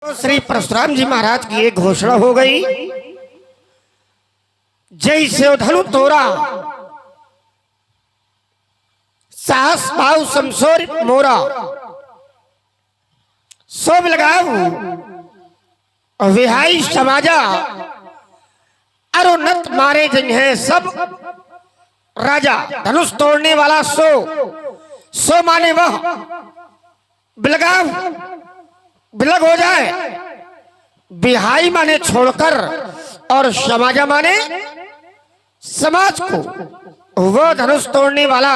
तो श्री परशुराम जी महाराज की एक घोषणा हो गई, जय से धनु तोरा साहस भाव समसोर मोरा सोब लगाऊ विहाई समाजा अरुनत मारे जंग है सब राजा। धनुष तोड़ने वाला सो माने वह बिलगाव बिलग हो जाए, बिहाई माने छोड़कर और समाजा माने समाज को। वह धनुष तोड़ने वाला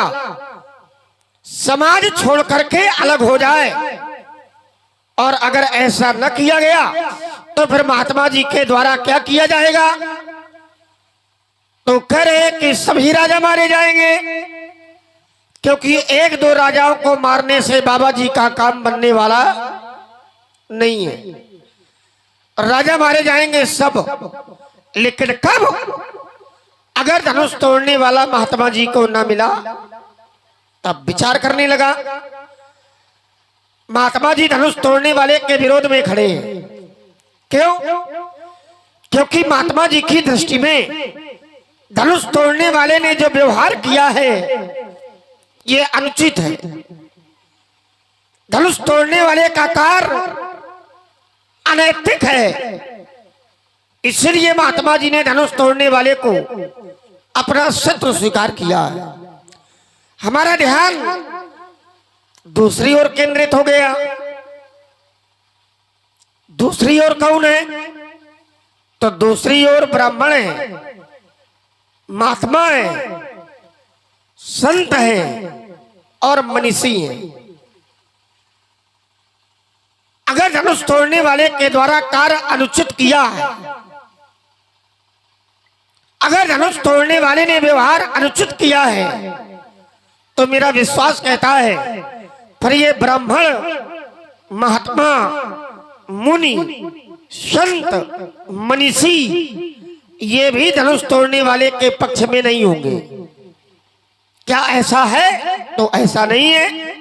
समाज छोड़ करके अलग हो जाए, और अगर ऐसा न किया गया तो फिर महात्मा जी के द्वारा क्या किया जाएगा? तो कह रहे कि सभी राजा मारे जाएंगे, क्योंकि एक दो राजाओं को मारने से बाबा जी का काम बनने वाला नहीं है। राजा मारे जाएंगे सब, लेकिन कब? अगर धनुष तोड़ने वाला महात्मा जी को ना मिला। तब विचार करने लगा। महात्मा जी धनुष तोड़ने वाले के विरोध में खड़े हैं। क्यों? क्योंकि महात्मा जी की दृष्टि में धनुष तोड़ने वाले ने जो व्यवहार किया है ये अनुचित है। धनुष तोड़ने वाले का कार्य अनैतिक है, इसलिए महात्मा जी ने धनुष तोड़ने वाले को अपना शत्रु स्वीकार किया है। हमारा ध्यान दूसरी ओर केंद्रित हो गया। दूसरी ओर कौन है? तो दूसरी ओर ब्राह्मण है, महात्मा है, संत है और मनीषी है। अगर धनुष तोड़ने वाले के द्वारा कार्य अनुचित किया है, अगर धनुष तोड़ने वाले ने व्यवहार अनुचित किया है, तो मेरा विश्वास कहता है फिर ये ब्राह्मण, महात्मा, मुनि, संत, मनीषी ये भी धनुष तोड़ने वाले के पक्ष में नहीं होंगे। क्या ऐसा है? तो ऐसा नहीं है।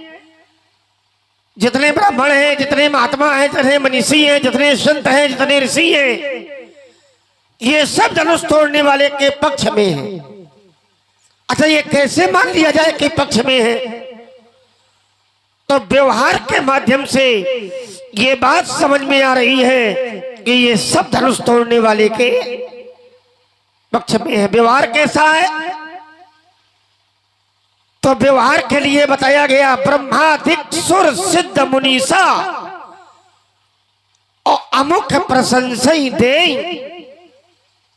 जितने ब्राह्मण हैं, जितने महात्मा हैं, जितने मनीषी हैं, जितने संत हैं, जितने ऋषि हैं, ये सब धनुष तोड़ने वाले के पक्ष में है। अच्छा, ये कैसे मान लिया जाए कि पक्ष में है? तो व्यवहार के माध्यम से ये बात समझ में आ रही है कि ये सब धनुष तोड़ने वाले के पक्ष में है। व्यवहार कैसा है? तो व्यवहार के लिए बताया गया ब्रह्मादिक सुर सिद्ध मुनीसा और अमुख प्रशंसई दे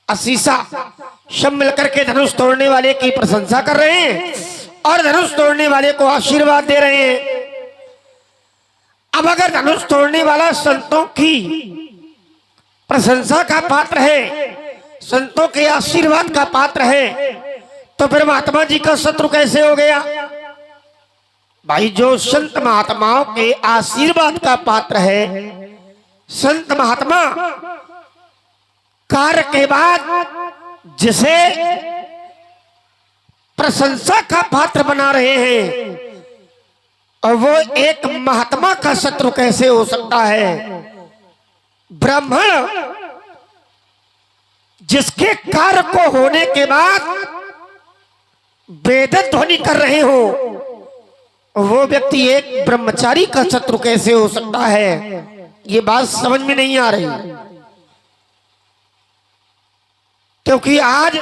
असीसा। सब मिलकर के धनुष तोड़ने वाले की प्रशंसा कर रहे हैं और धनुष तोड़ने वाले को आशीर्वाद दे रहे हैं। अब अगर धनुष तोड़ने वाला संतों की प्रशंसा का पात्र है, संतों के आशीर्वाद का पात्र है, तो फिर महात्मा जी का शत्रु कैसे हो गया? भाई, जो संत महात्माओं के आशीर्वाद का पात्र है, संत महात्मा कार्य के बाद जिसे प्रशंसा का पात्र बना रहे हैं, और वो एक महात्मा का शत्रु कैसे हो सकता है? ब्राह्मण जिसके कार्य को होने के बाद वेद ध्वनि कर रहे हो, वो व्यक्ति एक ब्रह्मचारी का शत्रु कैसे हो सकता है? ये बात समझ में नहीं आ रही। क्योंकि आज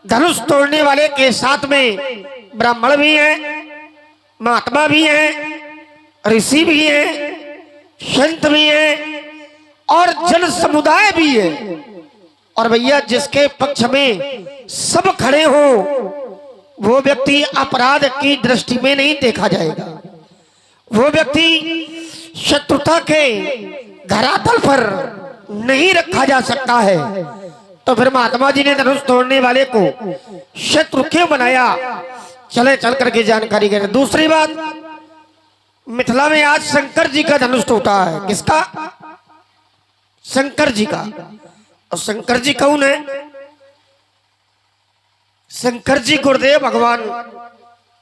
धनुष तोड़ने वाले के साथ में ब्राह्मण भी हैं, महात्मा भी हैं, ऋषि भी हैं, संत भी हैं और जन समुदाय भी है। और भैया, जिसके पक्ष में सब खड़े हो, वो व्यक्ति अपराध की दृष्टि में नहीं देखा जाएगा। वो व्यक्ति शत्रुता के धरातल पर नहीं रखा जा सकता है। तो फिर महात्मा जी ने धनुष तोड़ने वाले को शत्रु क्यों बनाया? चले चल करके जानकारी करें। दूसरी बात, मिथिला में आज शंकर जी का धनुष टूटा है। किसका? शंकर जी का। और शंकर जी कौन है? शंकर जी गुरुदेव भगवान।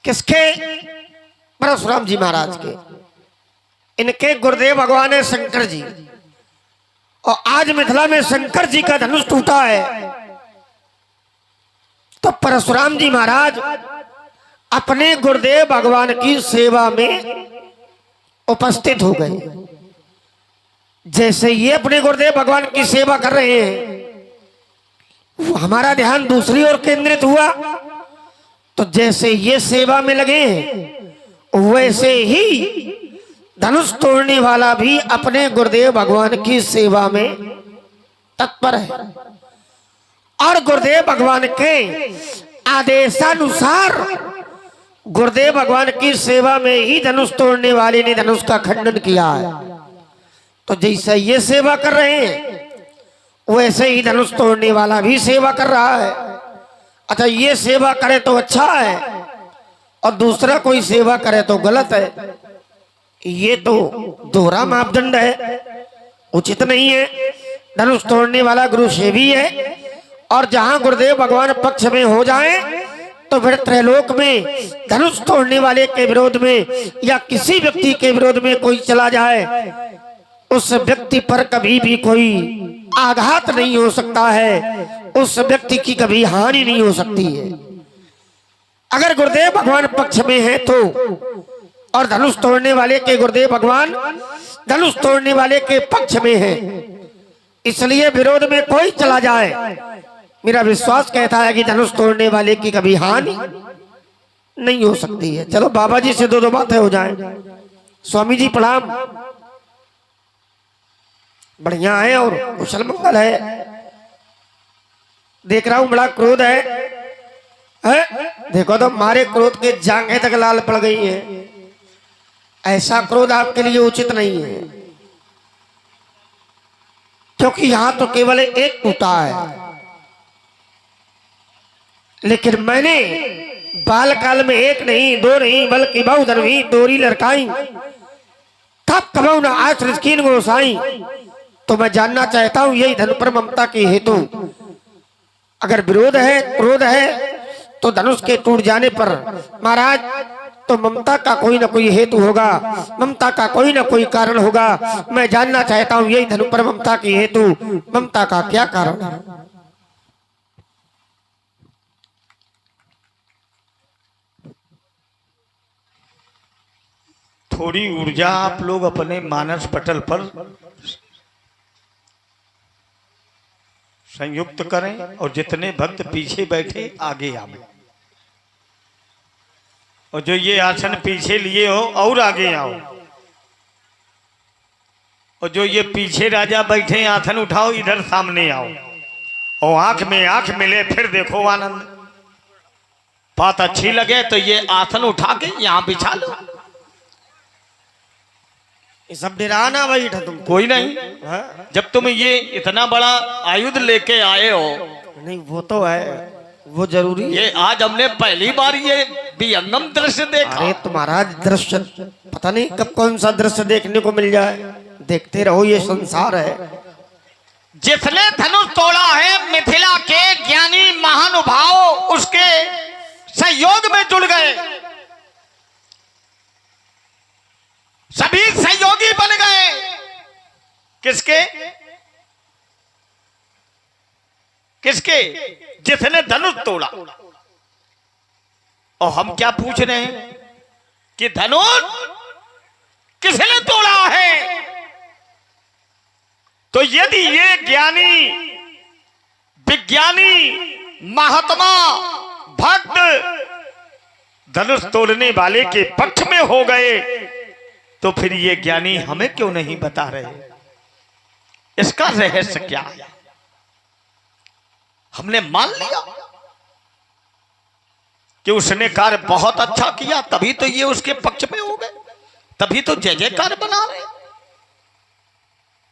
किसके? परशुराम जी महाराज के। इनके गुरुदेव भगवान है शंकर जी। और आज मिथिला में शंकर जी का धनुष टूटा है, तो परशुराम जी महाराज अपने गुरुदेव भगवान की सेवा में उपस्थित हो गए। जैसे ये अपने गुरुदेव भगवान की सेवा कर रहे हैं, वो हमारा ध्यान दूसरी ओर केंद्रित हुआ, तो जैसे ये सेवा में लगे वैसे ही धनुष तोड़ने वाला भी अपने गुरुदेव भगवान की सेवा में तत्पर है और गुरुदेव भगवान के आदेशानुसार गुरुदेव भगवान की सेवा में ही धनुष तोड़ने वाले ने धनुष का खंडन किया है। तो जैसे ये सेवा कर रहे हैं वैसे ही धनुष तोड़ने वाला भी सेवा कर रहा है। अच्छा, ये सेवा करे तो अच्छा है और दूसरा कोई सेवा करे तो गलत है, ये तो दोहरा मापदंड है, उचित नहीं है। धनुष तोड़ने वाला गुरु सेवी है और जहां गुरुदेव भगवान पक्ष में हो जाए तो फिर त्रैलोक में धनुष तोड़ने वाले के विरोध में या किसी व्यक्ति के विरोध में कोई चला जाए, उस व्यक्ति पर कभी भी कोई आघात नहीं हो सकता है, उस व्यक्ति की कभी हानि नहीं हो सकती है। अगर गुरुदेव भगवान पक्ष में है तो, और धनुष तोड़ने वाले के गुरुदेव भगवान धनुष तोड़ने वाले के पक्ष में है, इसलिए विरोध में कोई चला जाए, मेरा विश्वास कहता है कि धनुष तोड़ने वाले की कभी हानि नहीं हो सकती है। चलो बाबा जी से दो बातें हो जाएं। स्वामी जी प्रणाम, बढ़िया है और कुशल मंगल है। देख रहा हूं बड़ा क्रोध है? देखो तो मारे क्रोध के जांघें तक लाल पड़ गई है। ऐसा क्रोध आपके लिए उचित नहीं है, क्योंकि यहां तो केवल एक टूटा है, लेकिन मैंने बाल काल में एक नहीं दो नहीं बल्कि बहु धनवी तोरी लड़काई तब कबू न आश्रित कीन गोसाई। तो मैं जानना चाहता हूं यही धन पर ममता के हेतु अगर विरोध है क्रोध है तो धनुष के टूट जाने पर महाराज तो ममता का कोई ना कोई हेतु होगा, ममता का कोई ना कोई कारण होगा। मैं जानना चाहता हूं यही धनु पर ममता की हेतु ममता का क्या कारण है। थोड़ी ऊर्जा आप लोग अपने मानस पटल पर संयुक्त करें और जितने भक्त पीछे बैठे आगे आवे, और जो ये आसन पीछे लिए हो और आगे आओ, और जो ये पीछे राजा बैठे आसन उठाओ इधर सामने आओ, और आंख में आंख मिले फिर देखो आनंद। बात अच्छी लगे तो ये आसन उठा के यहाँ बिछा लो। ये सब डराना बैठा तुम कोई नहीं है? जब तुम ये इतना बड़ा आयुध लेके आए हो, नहीं वो तो है, वो जरूरी ये आज हमने पहली बार ये विहंगम दृश्य देखा। अरे तुम्हारा दृश्य पता नहीं कब कौन सा दृश्य देखने को मिल जाए, देखते रहो, ये संसार है। जिसने धनुष तोड़ा है मिथिला के ज्ञानी महानुभाव उसके सहयोग में जुड़ गए, सभी सहयोगी बन गए। किसके? किसके? जिसने धनुष तोड़ा। और हम क्या पूछ रहे हैं कि धनुष किसने तोड़ा है? तो यदि ये ज्ञानी विज्ञानी महात्मा भक्त धनुष तोड़ने वाले के पक्ष में हो गए, तो फिर ये ज्ञानी हमें क्यों नहीं बता रहे? इसका रहस्य क्या है? हमने मान लिया कि उसने कार्य बहुत अच्छा किया, तभी तो ये उसके पक्ष में हो गए, तभी तो जय जयकार बना रहे।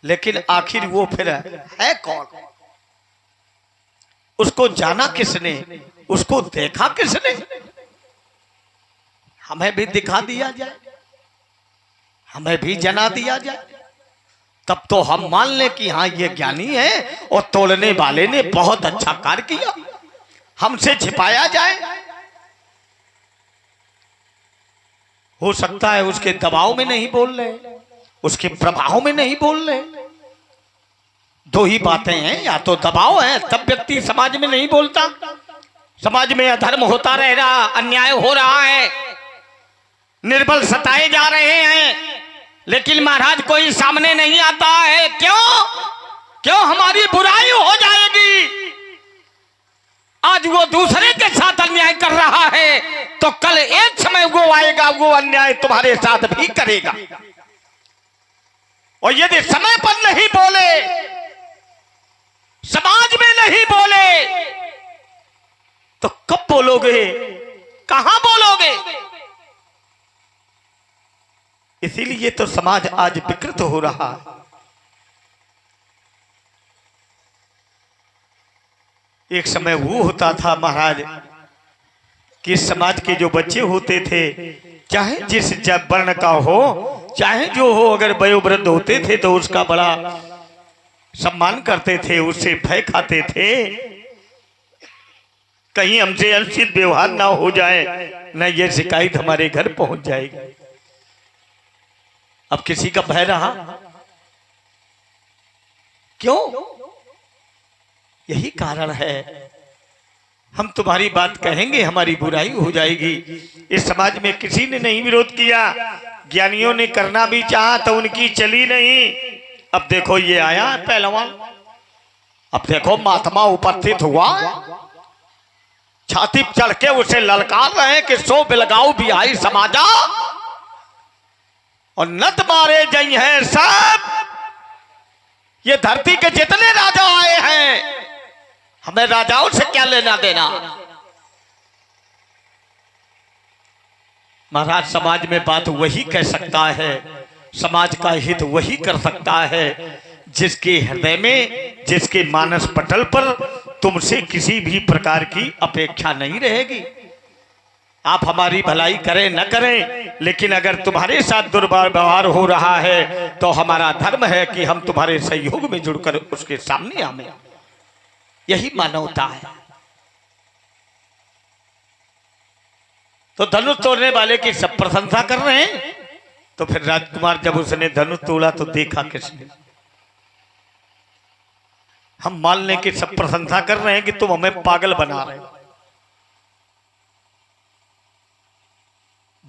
लेकिन आखिर वो फिर है कौन? उसको जाना किसने? उसको देखा किसने? हमें भी दिखा दिया जाए, हमें भी जना दिया जाए, तब तो हम मान ले कि हाँ ये ज्ञानी है और तोड़ने वाले ने बहुत अच्छा कार्य किया। हमसे छिपाया जाए, हो सकता है उसके दबाव में नहीं बोल रहे, उसके प्रभाव में नहीं बोल रहे, दो ही बातें हैं, या तो दबाव है तब व्यक्ति समाज में नहीं बोलता, समाज में अधर्म होता रह रहा, अन्याय हो रहा है, निर्बल सताए जा रहे हैं, लेकिन महाराज कोई सामने नहीं आता है। क्यों? क्यों? हमारी बुराई हो जाएगी। आज वो दूसरे के साथ अन्याय कर रहा है तो कल एक समय वो आएगा, वो अन्याय तुम्हारे साथ भी करेगा। और यदि समय पर नहीं बोले, समाज में नहीं बोले, तो कब बोलोगे, कहां बोलोगे? इसीलिए तो समाज आज विकृत हो रहा है। एक समय वो होता था महाराज कि समाज के जो बच्चे होते थे, चाहे जिस वर्ण का हो, चाहे जो हो, अगर वयोवृद्ध होते थे तो उसका बड़ा सम्मान करते थे, उससे भय खाते थे, कहीं हमसे अनुचित व्यवहार ना हो जाए, न ये शिकायत हमारे घर पहुंच जाएगी। अब किसी का भय रहा? क्यों? यही कारण है, हम तुम्हारी बात कहेंगे हमारी बुराई हो जाएगी। इस समाज में किसी ने नहीं विरोध किया, ज्ञानियों ने करना भी चाहा तो उनकी चली नहीं। अब देखो ये आया पहलवान, अब देखो महात्मा उपस्थित हुआ, छाती चढ़ के उसे ललकार रहे कि सो बिलगाऊ भी आई समाजा और नत मारे जई हैं सब। ये धरती के जितने राजा आए हैं, हमें राजाओं से क्या लेना देना। महाराज समाज में बात वही कह सकता है, समाज का हित वही कर सकता है जिसके हृदय में, जिसके मानस पटल पर तुमसे किसी भी प्रकार की अपेक्षा नहीं रहेगी। आप हमारी भलाई करें न करें, लेकिन अगर तुम्हारे साथ दुर्व्यवहार हो रहा है तो हमारा धर्म है कि हम तुम्हारे सहयोग में जुड़कर उसके सामने आए। यही मानवता है। तो धनुष तोड़ने वाले की सब प्रशंसा कर रहे हैं, तो फिर राजकुमार जब उसने धनुष तोड़ा तो देखा किसने? हम मान लें कि सब प्रशंसा कर रहे हैं कि तुम हमें पागल बना रहे हो।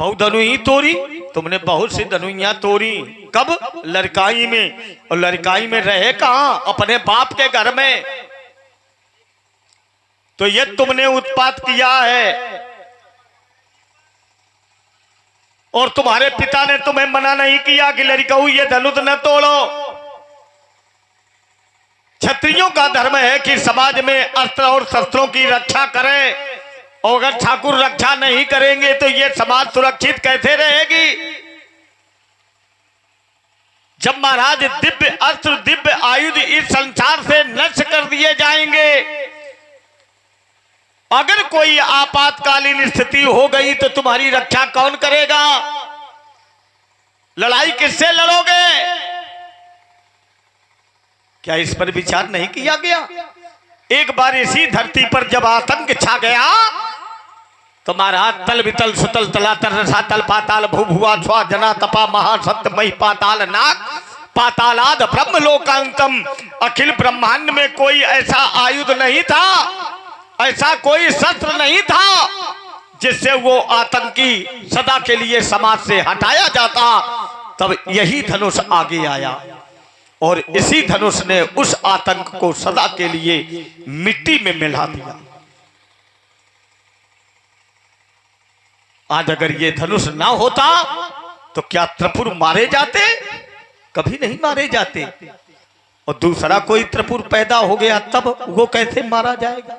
बहुत धनु ही तोड़ी तुमने, बहुत सी धनुइयां तोड़ी। कब? लड़काई में। और लड़काई में रहे कहां? अपने बाप के घर में। तो ये तुमने उत्पात किया है और तुम्हारे पिता ने तुम्हें मना नहीं किया कि लड़काऊ ये धनुष न तोड़ो। क्षत्रियों का धर्म है कि समाज में अस्त्र और शस्त्रों की रक्षा करें, और अगर ठाकुर रक्षा नहीं करेंगे तो ये समाज सुरक्षित कैसे रहेगी? जब महाराज दिव्य अस्त्र, दिव्य आयुध इस संसार से नष्ट कर दिए जाएंगे, अगर कोई आपातकालीन स्थिति हो गई तो तुम्हारी रक्षा कौन करेगा? लड़ाई किससे लड़ोगे? क्या इस पर विचार नहीं किया गया? एक बार इसी धरती पर जब आतंक छा गया तो महाराज तल वितल सुतल तलातर रसा तल पाताल भू भुआ स्वा जना तपा महासत्य मही पाताल नाग पातालाद ब्रह्म लोकांतम। अखिल ब्रह्मांड में कोई ऐसा आयुध नहीं था, ऐसा कोई शस्त्र नहीं था जिससे वो आतंकी सदा के लिए समाज से हटाया जाता। तब यही धनुष आगे आया और इसी धनुष ने उस आतंक को सदा के लिए मिट्टी में मिला दिया। आज अगर ये धनुष ना होता तो क्या त्रिपुर मारे जाते? कभी नहीं मारे जाते। और दूसरा कोई त्रिपुर पैदा हो गया तब वो कैसे मारा जाएगा?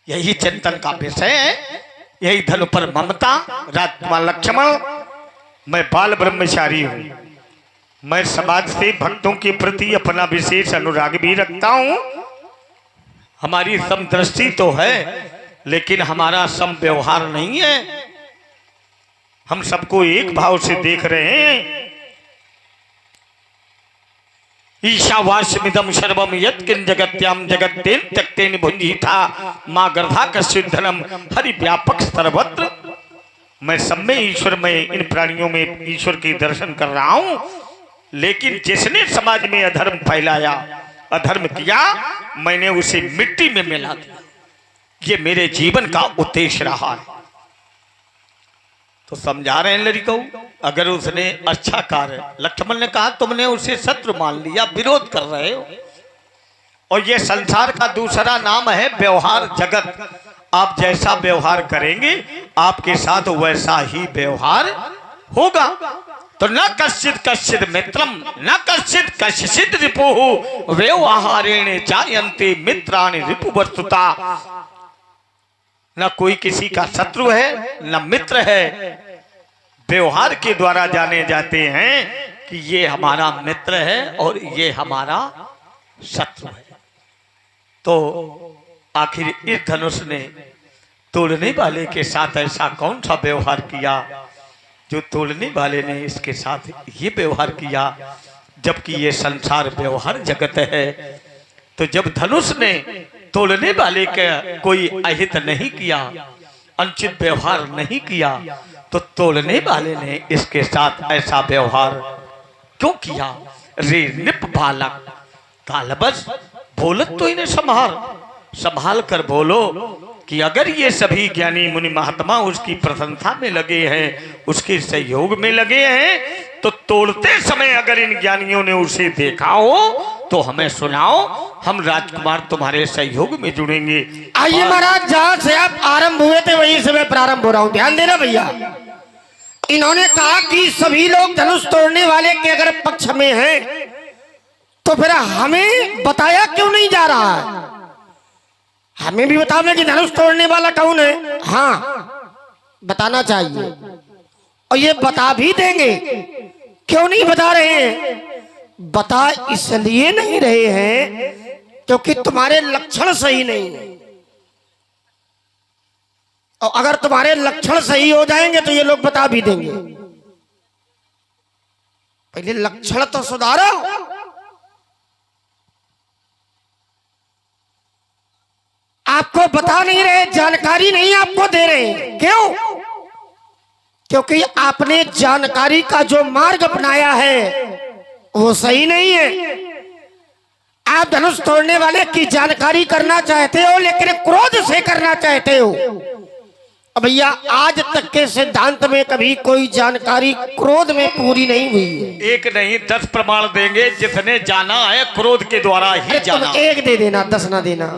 यही चिंतन का विषय है, यही धनु पर ममता। राजकुमार लक्ष्मण, मैं बाल ब्रह्मचारी हूं, मैं समाज से भक्तों के प्रति अपना विशेष अनुराग भी रखता हूं। हमारी समदृष्टि तो है लेकिन हमारा सम व्यवहार नहीं है। हम सबको एक भाव से देख रहे हैं। ईशावास्यमिदं सर्वं यत्किं जगत्यां जगत्तेन त्यक्तेन भुंजीथा मां गर्धा कश्चिद्धनम हरि व्यापक सर्वत्र। मैं सब में ईश्वर में, इन प्राणियों में ईश्वर के दर्शन कर रहा हूं, लेकिन जिसने समाज में अधर्म फैलाया, अधर्म किया, मैंने उसे मिट्टी में मिला दिया। ये मेरे जीवन का उद्देश्य रहा है। तो समझा रहे हैं लड़कों, अगर उसने अच्छा कार्य, लक्ष्मण ने कहा तुमने उसे शत्रु मान लिया, विरोध कर रहे हो, और ये संसार का दूसरा नाम है व्यवहार जगत। आप जैसा व्यवहार करेंगे आपके साथ वैसा ही व्यवहार होगा। तो न कश्चित कश्चित मित्रम न कश्चित कश्चित रिपुः व्यवहारेण जायन्ते मित्राणि रिपुवस्तुता। न कोई किसी का शत्रु है न मित्र है, व्यवहार के द्वारा जाने जाते हैं कि ये हमारा मित्र है और ये हमारा शत्रु है। तो आखिर इस धनुष ने तोड़ने वाले के साथ ऐसा कौन सा व्यवहार किया जो तोड़ने वाले ने इसके साथ ये व्यवहार किया, जबकि ये संसार व्यवहार जगत है। तो जब धनुष ने तोड़ने वाले का कोई अहित नहीं किया, अनुचित व्यवहार नहीं किया, तो तोड़ने वाले ने इसके साथ ऐसा व्यवहार क्यों किया? रे निप बालक कालबस, बोलत तो इन्हें संभाल कर बोलो कि अगर ये सभी ज्ञानी मुनि महात्मा उसकी प्रशंसा में लगे हैं, उसके सहयोग में लगे हैं, तो तोड़ते समय अगर इन ज्ञानियों ने उसे देखा हो तो हमें सुनाओ, हम राजकुमार तुम्हारे सहयोग में जुड़ेंगे। आइए महाराज, जहां से आप आरंभ हुए थे वहीं से मैं प्रारंभ हो रहा हूं, ध्यान देना भैया। इन्होंने कहा कि सभी लोग धनुष तोड़ने वाले के अगर पक्ष में हैं तो फिर हमें बताया क्यों नहीं जा रहा है? हमें भी बताओ कि धनुष तोड़ने वाला कौन है। हाँ, बताना चाहिए, और ये बता भी देंगे। क्यों नहीं बता रहे हैं? बता इसलिए नहीं रहे हैं क्योंकि तुम्हारे लक्षण सही नहीं है, और अगर तुम्हारे लक्षण सही हो जाएंगे तो ये लोग बता भी देंगे। पहले लक्षण तो सुधारो। आपको बता नहीं रहे, जानकारी नहीं आपको दे रहे। क्यों? क्योंकि आपने जानकारी का जो मार्ग अपनाया है वो सही नहीं है। आप धनुष तोड़ने वाले की जानकारी करना चाहते हो, लेकिन क्रोध से करना चाहते हो। अब भैया, आज तक के सिद्धांत में कभी कोई जानकारी क्रोध में पूरी नहीं हुई है। एक नहीं 10 प्रमाण देंगे, जिसने जाना है क्रोध के द्वारा ही जाना। एक दे देना, 10 ना देना,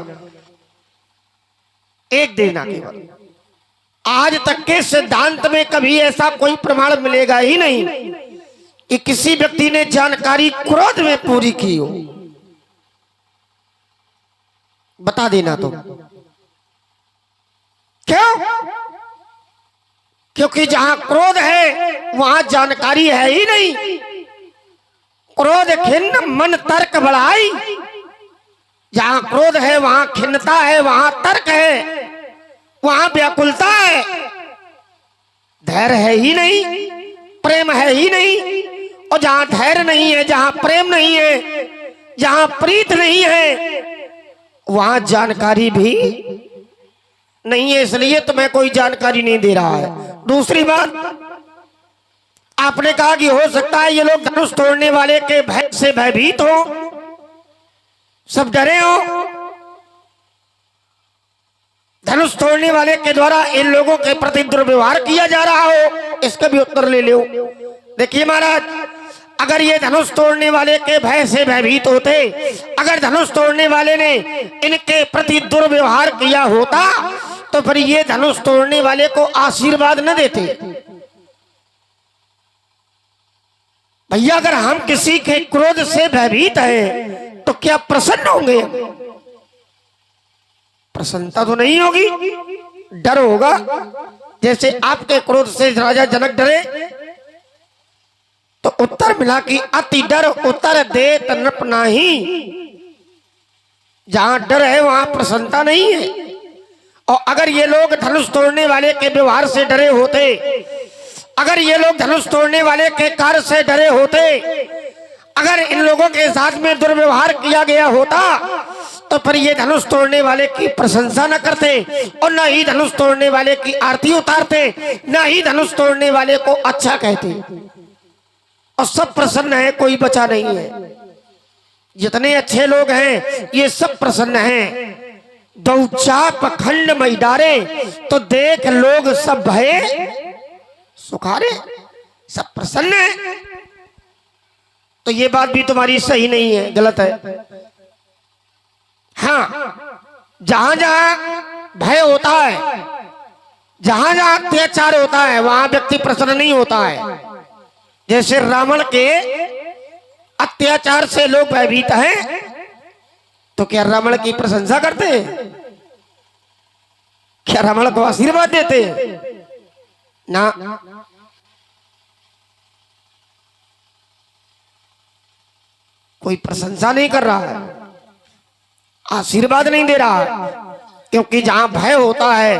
एक देना केवल। आज तक के सिद्धांत में कभी ऐसा कोई प्रमाण मिलेगा ही नहीं कि किसी व्यक्ति ने जानकारी क्रोध में पूरी की हो। बता देना तो। क्यों? क्योंकि जहां क्रोध है वहां जानकारी है ही नहीं। क्रोध खिन्न मन तर्क बढ़ाई। जहां क्रोध है वहां खिन्नता है, वहां तर्क है, वहां व्याकुलता है। धैर्य है ही नहीं, प्रेम है ही नहीं। और जहां धैर्य नहीं है, जहां प्रेम नहीं है, जहां प्रीत नहीं है, वहां जानकारी भी नहीं है। इसलिए तुम्हें कोई जानकारी नहीं दे रहा है। दूसरी बात, आपने कहा कि हो सकता है ये लोग धनुष तोड़ने वाले के भय से भयभीत हो, सब डरे हो। धनुष तोड़ने वाले के द्वारा इन लोगों के प्रति दुर्व्यवहार किया जा रहा हो, इसका भी उत्तर ले लो। देखिए महाराज, अगर ये धनुष तोड़ने वाले के भय से भयभीत होते, अगर धनुष तोड़ने वाले ने इनके प्रति दुर्व्यवहार किया होता, तो फिर ये धनुष तोड़ने वाले को आशीर्वाद न देते। भैया, अगर हम किसी के क्रोध से भयभीत हैं तो क्या प्रसन्न होंगे? प्रसन्नता तो नहीं होगी, डर होगा। जैसे आपके क्रोध से राजा जनक डरे, तो उत्तर मिला कि अति डर उत्तर देत नृप नाही। जहां डर है वहां प्रसन्नता नहीं है। और अगर ये लोग धनुष तोड़ने वाले के व्यवहार से डरे होते, अगर ये लोग धनुष तोड़ने वाले के कार्य से डरे होते, अगर इन लोगों के साथ में दुर्व्यवहार किया गया होता, तो तो फिर ये धनुष तोड़ने वाले की प्रशंसा न करते और न ही धनुष तोड़ने वाले की आरती उतारते, न ही धनुष तोड़ने वाले को अच्छा कहते। और सब प्रसन्न है, कोई बचा नहीं है। जितने अच्छे लोग हैं ये सब प्रसन्न हैं। दो चाप खंड मई डारे तो देख लोग सब भये सुखारे, सब प्रसन्न है। तो ये बात भी तुम्हारी सही नहीं है, गलत है। हाँ, जहां जहां भय होता है, जहां जहां अत्याचार होता है, वहां व्यक्ति प्रसन्न नहीं होता है। जैसे रावण के अत्याचार से लोग भयभीत हैं, तो क्या रावण की प्रशंसा करते हैं? क्या रावण को आशीर्वाद देते हैं? ना। कोई प्रशंसा नहीं कर रहा है, आशीर्वाद नहीं दे रहा है, क्योंकि जहां भय होता है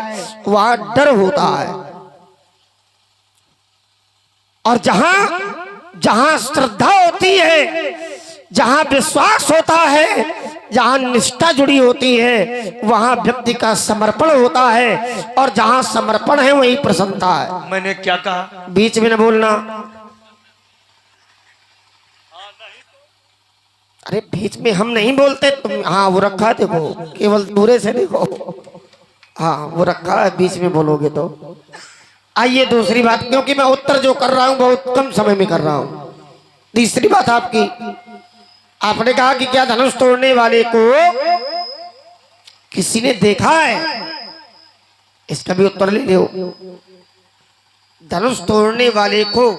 वहां डर होता है। और जहां जहां श्रद्धा होती है, जहां विश्वास होता है, जहां निष्ठा जुड़ी होती है, वहां व्यक्ति का समर्पण होता है। और जहां समर्पण है वही प्रसन्नता है। मैंने क्या कहा? बीच में न बोलना। अरे बीच में हम नहीं बोलते तुम। हाँ वो रखा है, देखो, केवल दूरे से देखो। हाँ वो रखा है, बीच में बोलोगे तो। आइए दूसरी बात, क्योंकि मैं उत्तर जो कर रहा हूं बहुत कम समय में कर रहा हूं। तीसरी बात आपकी, आपने कहा कि क्या धनुष तोड़ने वाले को किसी ने देखा है? इसका भी उत्तर ले लो। धनुष तोड़ने वाले को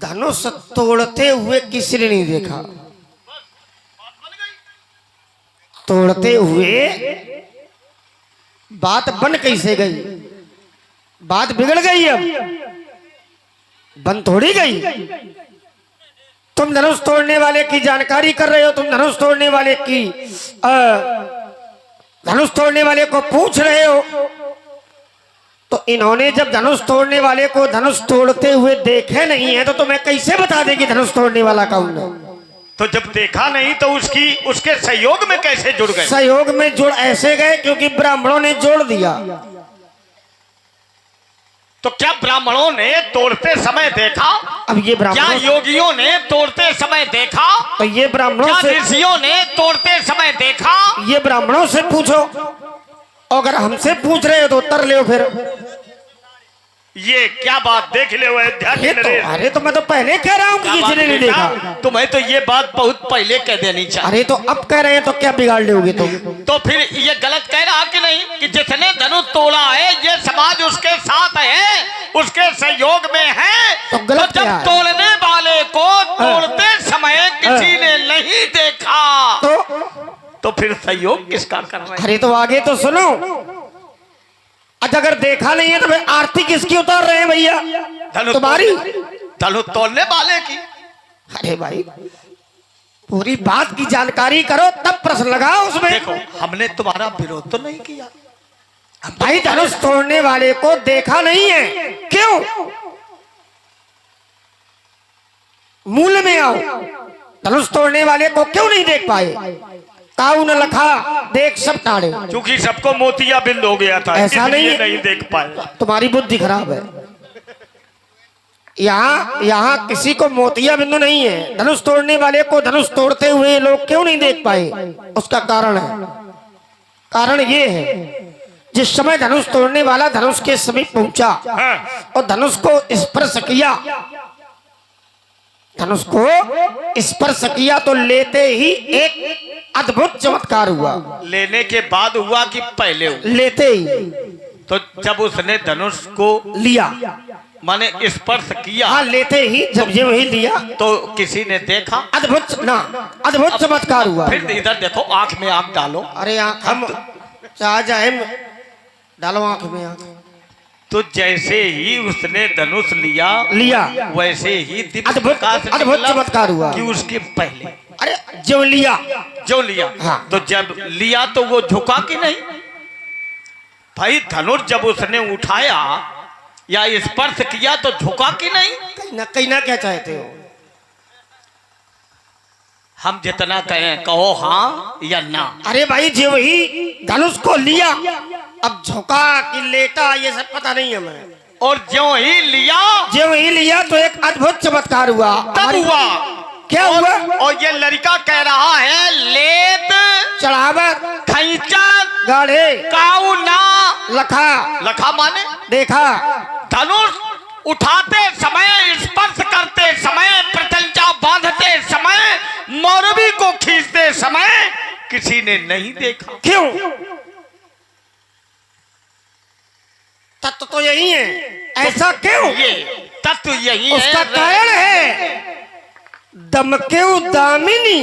धनुष तोड़ते हुए किसी ने नहीं देखा। तोड़ते हुए बात बन कैसे गई? बात बिगड़ गई, अब बन थोड़ी गई। तुम धनुष तोड़ने वाले की जानकारी कर रहे हो, तुम धनुष तोड़ने वाले की धनुष तोड़ने वाले को पूछ रहे हो। तो इन्होंने जब धनुष तोड़ने वाले को धनुष तोड़ते हुए देखे नहीं है, तो तुम्हें कैसे बता दें कि धनुष तोड़ने वाला कौन है? तो जब देखा नहीं तो उसके सहयोग में कैसे जुड़ गए? सहयोग में जुड़ ऐसे गए क्योंकि ब्राह्मणों ने जोड़ दिया। तो क्या ब्राह्मणों ने तोड़ते समय देखा? अब ये ब्राह्मणों, क्या योगियों ने तोड़ते समय देखा? तो ये ब्राह्मणों से, ऋषियों ने तोड़ते समय देखा? ये ब्राह्मणों से पूछो। अगर हमसे पूछ रहे हो तो उत्तर ले। फिर ये क्या बात देख ले अरे तो मैं तो पहले कह रहा हूँ कि किसी ने नहीं देखा। तुम्हें तो ये बात बहुत पहले कह देनी चाहिए। अरे तो अब कह रहे हैं तो क्या बिगाड़ लोगे तुम? तो फिर ये गलत कह रहा कि नहीं कि जिसने धनुष तोड़ा है ये समाज उसके साथ है, उसके सहयोग में है। तो गलत तो जब तोड़ने वाले को तोड़ते समय किसी ने नहीं देखा तो फिर सहयोग किसका कर रहे हैं? अरे तो आगे तो सुनो। अच्छा अगर देखा नहीं है तो फिर आरती किसकी उतार रहे हैं भैया? तुम्हारी? धनुष तोड़ने वाले की। अरे भाई पूरी बात की जानकारी करो तब प्रश्न लगाओ उसमें। देखो हमने तुम्हारा विरोध तो नहीं किया। भाई धनुष तोड़ने वाले को देखा नहीं है, क्यों? मूल में आओ। धनुष तोड़ने वाले को क्यों नहीं देख पाए? ताऊ न लखा देख सब ताड़े। क्योंकि सबको मोतिया बिंद हो गया था, ऐसा नहीं देख पाए। तुम्हारी बुद्धि खराब है। यहाँ किसी को मोतिया बिंदु नहीं है। धनुष तोड़ने वाले को धनुष तोड़ते हुए लोग क्यों नहीं देख पाए? उसका कारण है। कारण ये है, जिस समय धनुष तोड़ने वाला धनुष के समीप पहुंचा और धनुष को स्पर्श किया, धनुष को स्पर्श किया तो लेते ही एक अद्भुत चमत्कार हुआ। लेने के बाद हुआ कि पहले हुआ? लेते ही। तो जब उसने धनुष को लिया माने स्पर्श किया, हाँ लेते ही जब ये वही लिया तो किसी ने देखा? अद्भुत चमत्कार हुआ। फिर इधर देखो, आंख में आंख डालो। अरे आंख हम चाह जाए डालो आंख में आंख। तो जैसे ही उसने धनुष लिया वैसे ही अद्भुत चमत्कार हुआ कि उसके पहले। अरे जो लिया हाँ। तो जब लिया तो वो झुका कि नहीं? भाई धनुष जब उसने उठाया या स्पर्श किया तो झुका कि नहीं? कहीं ना क्या चाहते हो? हम जितना कहें कहो हाँ या ना। अरे भाई जो ही धनुष को लिया, अब झुका कि लेटा ये सब पता नहीं हमें, और जो ही लिया तो एक अद्भुत चमत्कार हुआ। तब हुआ क्या हुआ? और ये लड़का कह रहा है लेत चढ़ावत खैचा गाढ़े काऊ ना लखा माने देखा। धनुष उठाते समय, स्पर्श करते समय, प्रत्यंचा बांधते समय, मौरवी को खींचते समय किसी ने नहीं देखा। क्यों? तत्व तो यही है। ऐसा क्यों? ये तत्व यही है। उसका कारण है दमकेउ दामिनी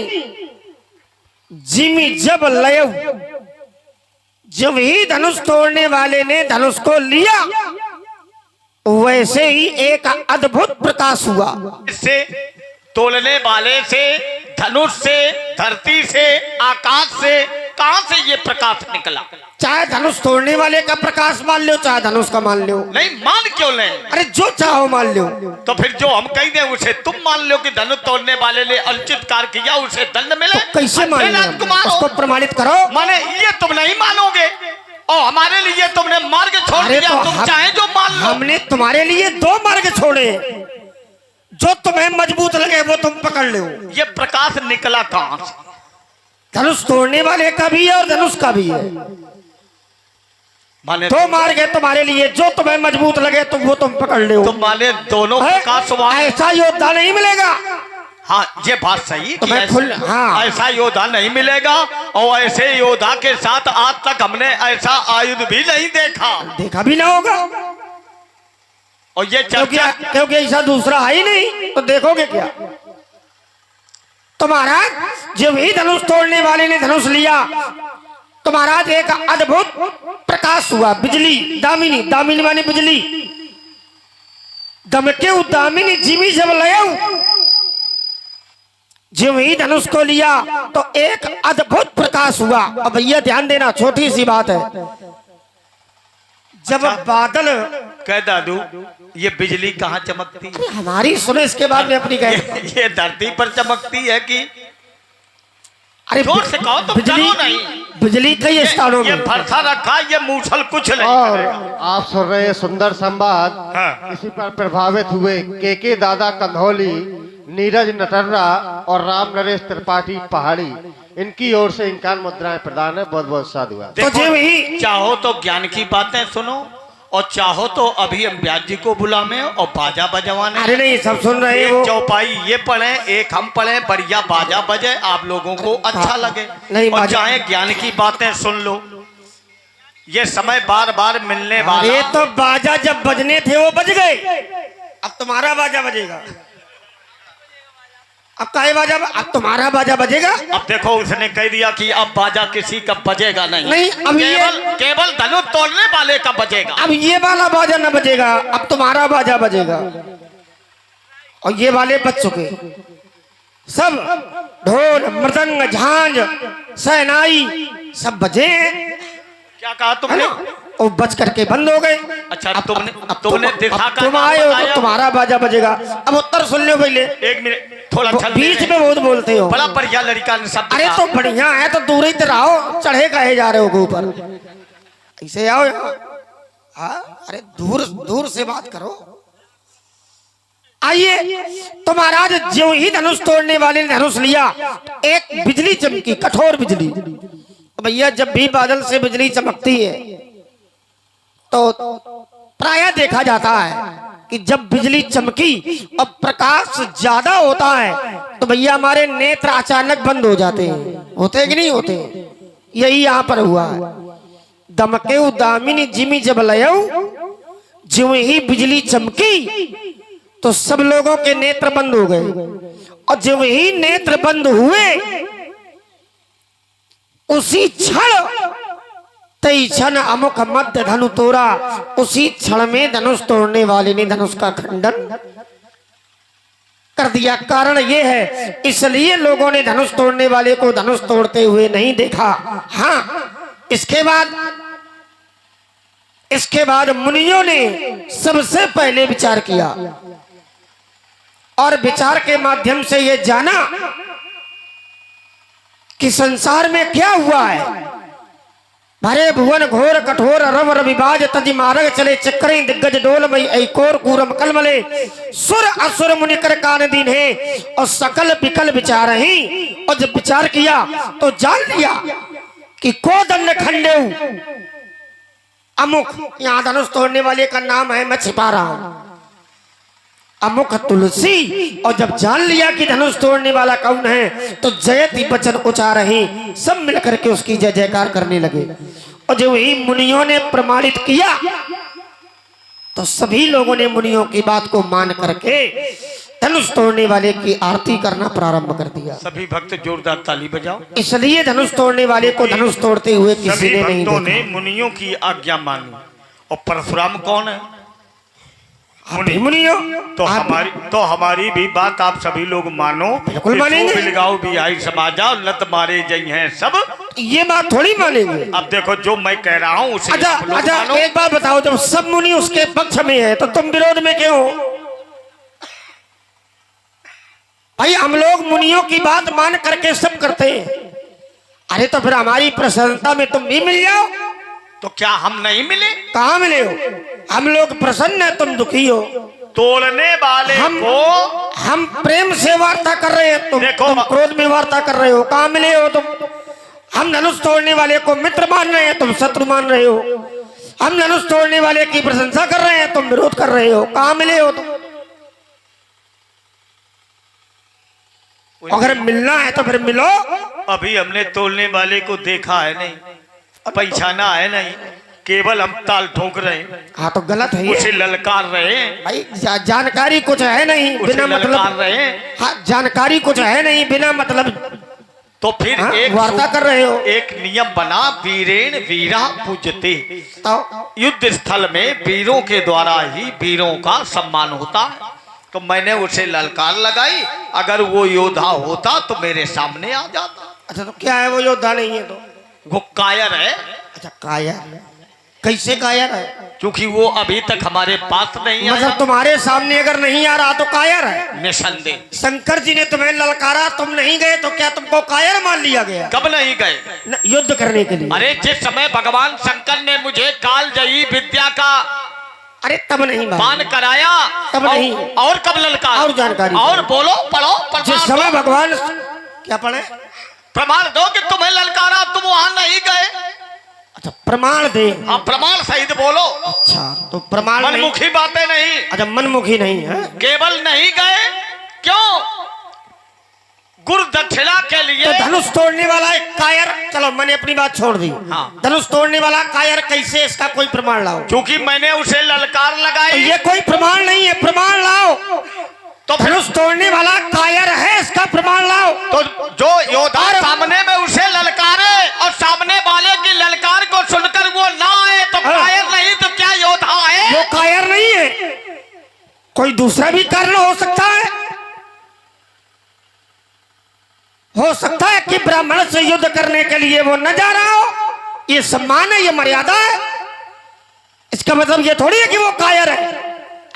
जिमी जब लयऊ। जब ही धनुष तोड़ने वाले ने धनुष को लिया, वैसे ही एक अद्भुत प्रकाश हुआ। इससे तोड़ने वाले से, धनुष से, धरती से, आकाश से, कहां से ये प्रकाश निकला? चाहे धनुष तोड़ने वाले का प्रकाश मान लो, चाहे धनुष का मान लो। नहीं मान क्यों लें? अरे जो चाहो मान लो। तो फिर जो हम कह दें उसे तुम मान लो कि धनुष तोड़ने वाले ने अनुचित कार्य किया, उसे दंड मिले। तो कैसे मान लो? उसको प्रमाणित करो। माने ये तुम नहीं मानोगे और हमारे लिए तुमने मार्ग छोड़ दिया। तो तुम चाहे जो मान लो। हमने तुम्हारे लिए दो मार्ग छोड़े, जो तुम्हें मजबूत लगे वो तुम पकड़ लो। ये प्रकाश निकला कहां से? धनुष तोड़ने वाले का भी है और धनुष का भी है। माने दो मार्ग है तुम्हारे लिए, जो तुम्हें मजबूत लगे तो वो तुम पकड़ लो। तुम माने दोनों प्रकाश हुआ। ऐसा योद्धा नहीं मिलेगा। हाँ ये बात सही कि हाँ। ऐसा योद्धा नहीं मिलेगा, और ऐसे योद्धा के साथ आज तक हमने ऐसा आयुध भी नहीं देखा भी ना होगा। और ये चर्चा क्योंकि ऐसा दूसरा है ही नहीं, तो देखोगे क्या? तो महाराज जब ही धनुष तोड़ने वाले ने धनुष लिया, तो महाराज एक अद्भुत प्रकाश हुआ। बिजली दामिनी, दामिनी माने बिजली। दमके दामिनी जिमी जब लयऊ। जब ही धनुष को लिया तो एक अद्भुत प्रकाश हुआ। अब भैया ध्यान देना, छोटी सी बात है। जब बादल कह दादू ये बिजली कहाँ चमकती है? हमारी सुने, इसके बाद में अपनी कह। ये धरती पर चमकती है कि? अरे जोर से कहो तो बिजली नहीं। बिजली कई स्थानों में। ये भरसा रखा, ये मूसल कुछ नहीं और करेगा। आप सुन रहे हैं सुंदर संवाद। हाँ। इसी पर प्रभावित हुए के दादा कंधौली, नीरज नटर्रा और राम नरेश त्रिपाठी पहाड़ी, इनकी ओर से इनकार मुद्राएं प्रदान है। बहुत बहुत साधुवाद। देखो, चाहो तो ज्ञान की बातें सुनो, और चाहो तो अभी हम ब्याज जी को बुलावे और बाजा बजवाने। अरे नहीं, सब सुन रहे हो। चौपाई ये पढ़े, एक हम पढ़े, बढ़िया बाजा बजे, आप लोगों को अच्छा लगे। नहीं, और चाहे ज्ञान की बातें सुन लो। ये समय बार बार मिलने वाला। ये तो बाजा जब बजने थे वो बज गए, अब तुम्हारा बाजा बजेगा। अब काहे बाजा? अब तुम्हारा बाजा बजेगा। अब देखो उसने कह दिया कि अब बाजा किसी का बजेगा नहीं, अब केवल धनुष तोड़ने वाले का बजेगा। अब ये वाला बाजा न बजेगा, अब तुम्हारा बाजा बजेगा। और ये वाले बज चुके सब, ढोल मृदंग झांझ सहनाई सब बजे। क्या कहा तुमने? वो बज करके बंद हो गए। अच्छा तुमने देखा, तुम आए हो तो तुम्हारा बाजा बजेगा। अब उत्तर सुन लो पहले। एक मिनट, थोड़ा बीच में बहुत बोलते हो। बड़ा बढ़िया लड़का ने शब्द। अरे तो बढ़िया है तो दूर ही तो रहो, चढ़े कहे जा रहे हो ऊपर? ऐसे आओ यहाँ। अरे दूर दूर से बात करो। आइए, तो महाराज जो ही धनुष तोड़ने वाले ने धनुष लिया, एक बिजली चमकी, कठोर बिजली। तो भैया जब भी बादल से बिजली चमकती है तो प्रायः देखा जाता है कि जब बिजली चमकी और प्रकाश ज्यादा होता है तो भैया हमारे नेत्र अचानक बंद हो जाते हैं। होते कि नहीं होते? यही यहाँ पर हुआ है। दमकेउ दामिनी जिमी जब लयऊ। ज्यों ही बिजली चमकी तो सब लोगों के नेत्र बंद हो गए, और ज्यों ही नेत्र बंद हुए उसी क्षण तई क्षण अमुक मध्य धनु तोड़ा। उसी क्षण में धनुष तोड़ने वाले ने धनुष का खंडन कर दिया। कारण ये है, इसलिए लोगों ने धनुष तोड़ने वाले को धनुष तोड़ते हुए नहीं देखा। हाँ, इसके बाद मुनियों ने सबसे पहले विचार किया, और विचार के माध्यम से ये जाना कि संसार में क्या हुआ है। भरे भुवन घोर कठोर रव रविभाज तजि मार्ग चले चक्रें दिग्गज डोल मई ऐकोर कूरम कलमले सुर असुर मुनि कर कान दीन है और सकल विकल विचार ही। और जब विचार किया तो जान लिया कि को दंड खंडे अमुख, यहाँ धनुष तोड़ने वाले का नाम है, मैं छिपा रहा हूं, अमुख तुलसी। और जब जान लिया कि धनुष तोड़ने वाला कौन है तो जयति वचन उचार ही सब मिलकर के उसकी जय जयकार करने लगे। और जब ही मुनियों ने प्रमाणित किया तो सभी लोगों ने मुनियों की बात को मान करके धनुष तोड़ने वाले की आरती करना प्रारंभ कर दिया। सभी भक्त जोरदार ताली बजाओ। इसलिए धनुष तोड़ने वाले को धनुष तोड़ते हुए किसी सभी ने नहीं भक्तों ने देखा। मुनियों की आज्ञा मानी। और परशुराम कौन है? मुनियों तो हमारी भी बात आप सभी लोग मानो। बिल्कुल मानेंगे। बिलगाओ भी आई समाजा लत मारे जई हैं सब। ये बात थोड़ी मानेंगे। अब देखो जो मैं कह रहा हूँ उसे अच्छा आप लोग अच्छा मानो। एक बात बताओ, जब सब मुनि उसके पक्ष में है तो तुम विरोध में क्यों हो? भाई हम लोग मुनियों की बात मान करके सब करते हैं। अरे तो फिर हमारी प्रसन्नता में तुम भी मिल जाओ। तो क्या हम नहीं मिले? कहाँ मिले हो? हम लोग प्रसन्न है, तुम दुखी हो। तोड़ने वाले हम प्रेम से वार्ता कर रहे हैं, तुम क्रोध में वार्ता कर रहे हो। कहाँ मिले हो तुम? हम धनुष तोड़ने वाले को मित्र मान रहे हैं, तुम शत्रु मान रहे हो। हम धनुष तोड़ने वाले की प्रशंसा कर रहे हैं, तुम विरोध कर रहे हो। कहाँ मिले हो तुम? अगर मिलना है तो फिर मिलो। अभी हमने तोड़ने वाले को देखा है नहीं, पहचाना है नहीं, केवल हम ताल ठोक रहे हैं। हाँ तो गलत है ये। उसे ललकार रहे हैं भाई जानकारी कुछ है नहीं, बिना मतलब रहे हैं। हाँ जानकारी कुछ है नहीं, बिना मतलब तो फिर हाँ, एक वार्ता कर रहे हो। एक नियम बना, वीरेण वीरा पूजते। तो युद्ध स्थल में वीरों के द्वारा ही वीरों का सम्मान होता है। तो मैंने उसे ललकार लगाई, अगर वो योद्धा होता तो मेरे सामने आ जाता। अच्छा तो क्या है वो योद्धा नहीं है तो? वो कायर है। अच्छा कायर, कैसे कायर है? क्योंकि वो अभी तक हमारे पास नहीं आया। मतलब तुम्हारे सामने अगर नहीं आ रहा तो कायर है? निसंदेह। शंकर जी ने तुम्हें ललकारा, तुम नहीं गए तो क्या तुमको कायर मान लिया गया? कब नहीं गए? युद्ध करने के लिए। अरे जिस समय भगवान शंकर ने मुझे कालजयी विद्या का अरे तब नहीं पान कराया, तब नहीं। और कब ललकार? और जानकारी और बोलो, पढ़ो, जिस समय भगवान क्या पढ़े? प्रमाण दो कि तुम्हें ललकारा, तुम वहां नहीं गए। अच्छा प्रमाण दे। हाँ प्रमाण सहित बोलो। अच्छा तो प्रमाण नहीं। मनमुखी बातें नहीं। अच्छा मनमुखी नहीं है। केवल नहीं गए क्यों? गुरु दक्षिणा के लिए। तो धनुष तोड़ने वाला एक कायर, चलो मैंने अपनी बात छोड़ दी। हाँ। धनुष तोड़ने वाला कायर कैसे, इसका कोई प्रमाण लाओ। क्योंकि मैंने उसे ललकार लगाई। तो ये कोई प्रमाण नहीं है, प्रमाण लाओ। तो धनुष तोड़ने वाला कायर है, इसका प्रमाण लाओ। तो जो योद्धा सामने में उसे ललकारे और सामने वाले की ललकार को सुनकर वो ना आए तो कायर नहीं तो क्या योद्धा है? वो कायर नहीं है, कोई दूसरा भी कारण हो सकता है। हो सकता है कि ब्राह्मण से युद्ध करने के लिए वो न जा रहा हो। ये सम्मान है, ये मर्यादा है। इसका मतलब ये थोड़ी है कि वो कायर है।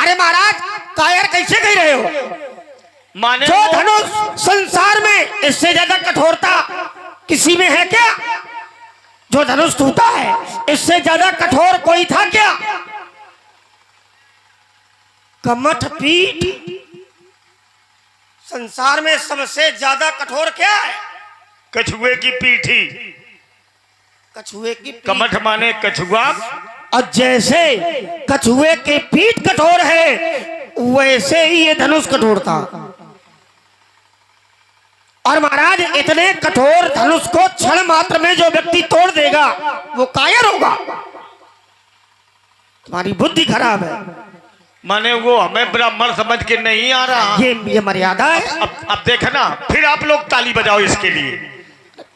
अरे महाराज कायर कैसे कह रहे हो? माने जो धनुष संसार में इससे ज्यादा कठोरता किसी में है क्या? जो धनुष टूटा है इससे ज्यादा कठोर कोई था क्या? कमठ पीठ संसार में सबसे ज्यादा कठोर क्या है? कछुए की पीठी। कछुए की पीठ। कमठ माने कछुआ। और जैसे कछुए की पीठ कठोर है वैसे ही ये धनुष कठोर था। और महाराज इतने कठोर धनुष को क्षण मात्र में जो व्यक्ति तोड़ देगा वो कायर होगा। तुम्हारी बुद्धि खराब है। माने वो हमें ब्राह्मण समझ के नहीं आ रहा। ये मर्यादा है। अब देखना, फिर आप लोग ताली बजाओ इसके लिए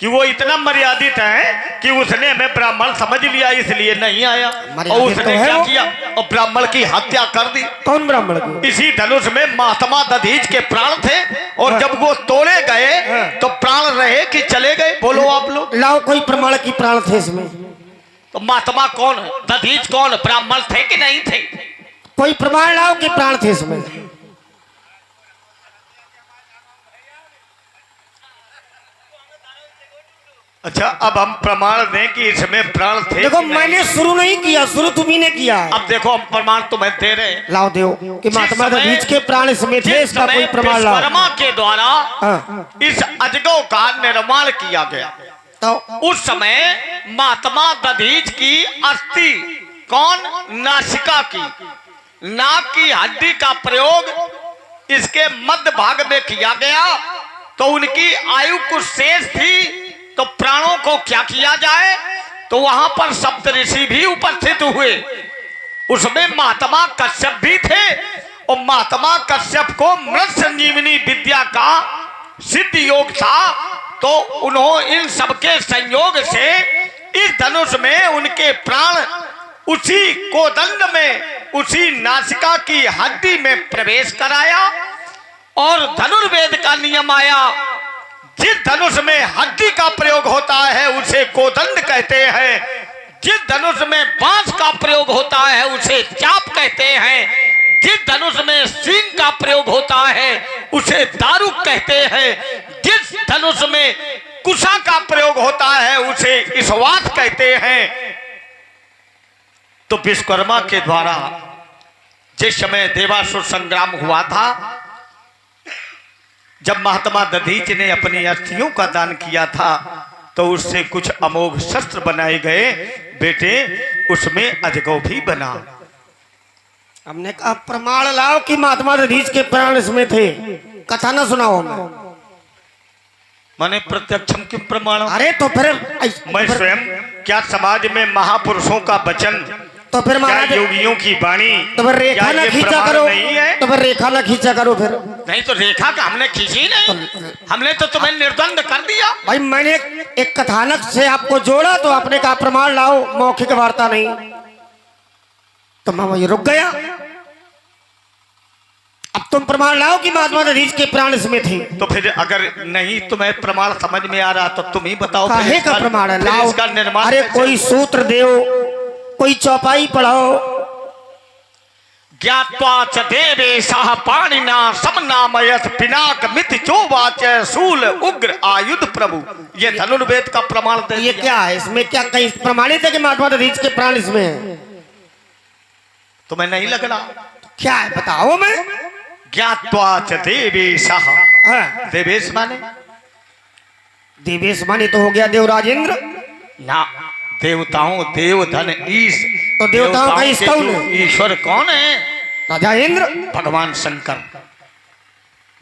कि वो इतना मर्यादित है कि उसने हमें ब्राह्मण समझ लिया इसलिए नहीं आया। और उसने तो क्या किया? और ब्राह्मण की हत्या कर दी। कौन ब्राह्मण की? इसी धनुष में महात्मा दधीच के प्राण थे और जब वो तोड़े गए तो प्राण रहे कि चले गए? बोलो आप लोग। लाओ कोई प्रमाण की प्राण थे इसमें। तो महात्मा कौन, दधीच कौन, ब्राह्मण थे कि नहीं थे? कोई प्रमाण लाओ कि प्राण थे इसमें। अच्छा, अब हम प्रमाण दें कि इसमें प्राण थे देखो कि नहीं? मैंने शुरू नहीं किया, शुरू तुम्ही ने किया है। अब देखो, हम प्रमाण तुम्हें दे रहे हैं। लाओ दो कि महात्मा समय- दधीच के प्राण इसमें थे, जिस इसका कोई समय प्रमाण लाओ। विश्वकर्मा के द्वारा हाँ, इस अजगौ का निर्माण किया गया, तो उस समय महात्मा दधीच की अस्थि, कौन, नासिका की, नाक की हड्डी का प्रयोग इसके मध्य भाग में किया गया। तो उनकी आयु कुछ शेष थी, तो प्राणों को क्या किया जाए, तो वहां पर सप्त ऋषि भी उपस्थित हुए। उसमें महात्मा कश्यप भी थे, और महात्मा कश्यप को मृत संजीवनी विद्या का सिद्ध योग था। तो उन्होंने इन सबके संयोग से इस धनुष में उनके प्राण उसी कोदंड में, उसी नासिका की हड्डी में प्रवेश कराया। और धनुर्वेद का नियम आया, जिस धनुष में हड्डी का प्रयोग होता है उसे कोदंड कहते हैं, जिस धनुष में बांस का प्रयोग होता है उसे चाप कहते हैं, जिस धनुष में सींग का प्रयोग होता है उसे दारुक कहते हैं, जिस धनुष में कुशा का प्रयोग होता है उसे इसवात कहते हैं। तो विश्वकर्मा के द्वारा जिस समय देवासुर संग्राम हुआ था, जब महात्मा दधीच ने अपनी अस्थियों का दान किया था, तो उससे कुछ अमोघ शस्त्र बनाए गए बेटे, उसमें अजगौ भी बना। हमने कहा प्रमाण लाओ कि महात्मा दधीच के प्राण इसमें थे, कथा ना सुनाओ मैं। माने प्रत्यक्षम किम प्रमाण। अरे तो फिर मैं स्वयं, क्या समाज में महापुरुषों का वचन, तो फिर क्या महाराज योगियों की वाणी, तो फिर रेखा क्या ना ये खींचा प्रमाण करो, नहीं है? तो फिर रेखा ना खींचा करो फिर। नहीं तो रेखा का हमने खींची नहीं, हमने तो तुम्हें निर्द्वंद कर दिया। भाई मैंने एक कथानक से आपको जोड़ा, तो आपने कहा प्रमाण लाओ, मौखिक वार्ता नहीं, तो मैं वही रुक गया। अब तुम प्रमाण लाओ कि महात्मा दधीच के प्राण इसमें थे। तो फिर अगर नहीं तुम्हें प्रमाण समझ में आ रहा तो तुम ही बताओ। फिर काहे का इसका- प्रमाण है? फिर लाओ। इसका निर्माण अरे कैसे? कोई सूत्र देओ, कोई चौपाई पढ़ाओ। ज्ञात्वा च देवेशः पाणिना समनामयत पिनाक मित चोवाच शूल उग्र आयुध प्रभु। ये धनुर्वेद का प्रमाण दे ये दिया। क्या है? इसमें क्या कहीं प्रमाणित है कि महात्मा दधीच के प्राण इसमें है? तुम्हें नहीं लग रहा? क्या है बताओ। मैं ज्ञात्वा च देवेशः, हाँ, देवेश माने देवेश माने तो हो गया देवराजेंद्र। ना, देवताओं देव धन ईश। तो देवताओं का ईश के कौन जो है? ईश्वर कौन है? राजा इंद्र। भगवान शंकर।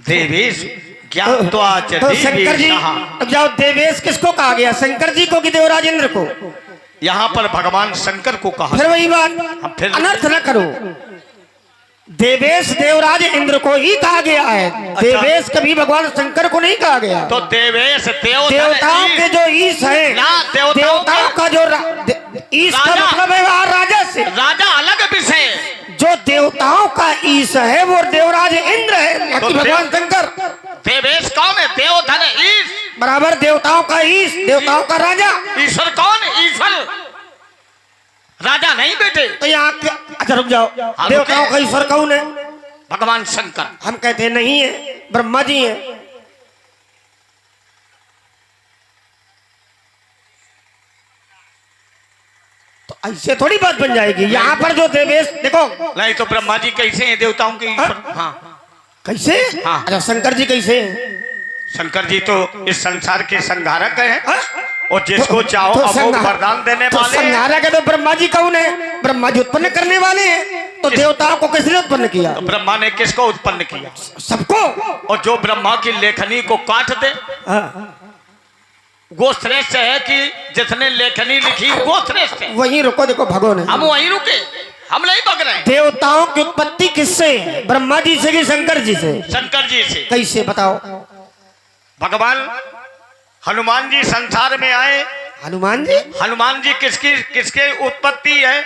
देवेश ज्ञात्वा च तो शंकर जी, देवेशः। अब जाओ, देवेश किसको कहा गया? शंकर जी को कि देवराजेंद्र को? यहाँ पर भगवान शंकर को कहा। फिर वही बात, फिर- अनर्थ न करो। देवेश देवराज इंद्र को ही कहा गया है, देवेश कभी भगवान शंकर को नहीं कहा गया। तो देवेश देव देवताओं के जो ईश है, ना, देवताओं का जो ईश का राजा- मतलब है वहाँ राजा से। राजा अलग विषय। जो देवताओं का ईश है वो देवराज इंद्र है, न तो कि भगवान शंकर। देवेश कौन है? देव धन ईश। बराबर देवताओं का ईश, देवताओं का राजा। ईश्वर कौन? ईश्वर राजा नहीं बेटे। तो यहाँ अच्छा रुक जाओ, रुके। देवताओं का ईश्वर कौन है? भगवान शंकर। हम कहते हैं नहीं है, ब्रह्मा जी हैं। तो ऐसे थोड़ी बात बन जाएगी। यहाँ पर जो देवेश देखो, नहीं तो ब्रह्मा जी कैसे हैं देवताओं के ईश्वर? हाँ, कैसे? हाँ। अच्छा शंकर जी कैसे हैं? शंकर जी तो इस संसार के संहारक हैं, हाँ? और जिसको चाहो तो अमोघ संहार- वरदान देने तो वाले हैं। संहारक है तो ब्रह्मा जी कौन है? ब्रह्मा जी उत्पन्न करने वाले हैं। तो देवताओं को किसने उत्पन्न किया? तो ब्रह्मा ने किसको उत्पन्न किया? सबको। और जो ब्रह्मा की लेखनी को काट दे, हाँ, वो श्रेष्ठ है कि जिसने लेखनी लिखी वो श्रेष्ठ है। वहीं रुको, देखो भगवान है। हम वहीं रुके, हम नहीं भग रहे हैं। देवताओं की उत्पत्ति किससे है? ब्रह्मा जी से कि शंकर जी से? शंकर जी से। कैसे बताओ? भगवान हनुमान जी संसार में आए। हनुमान जी? हनुमान जी किसकी किसके उत्पत्ति है?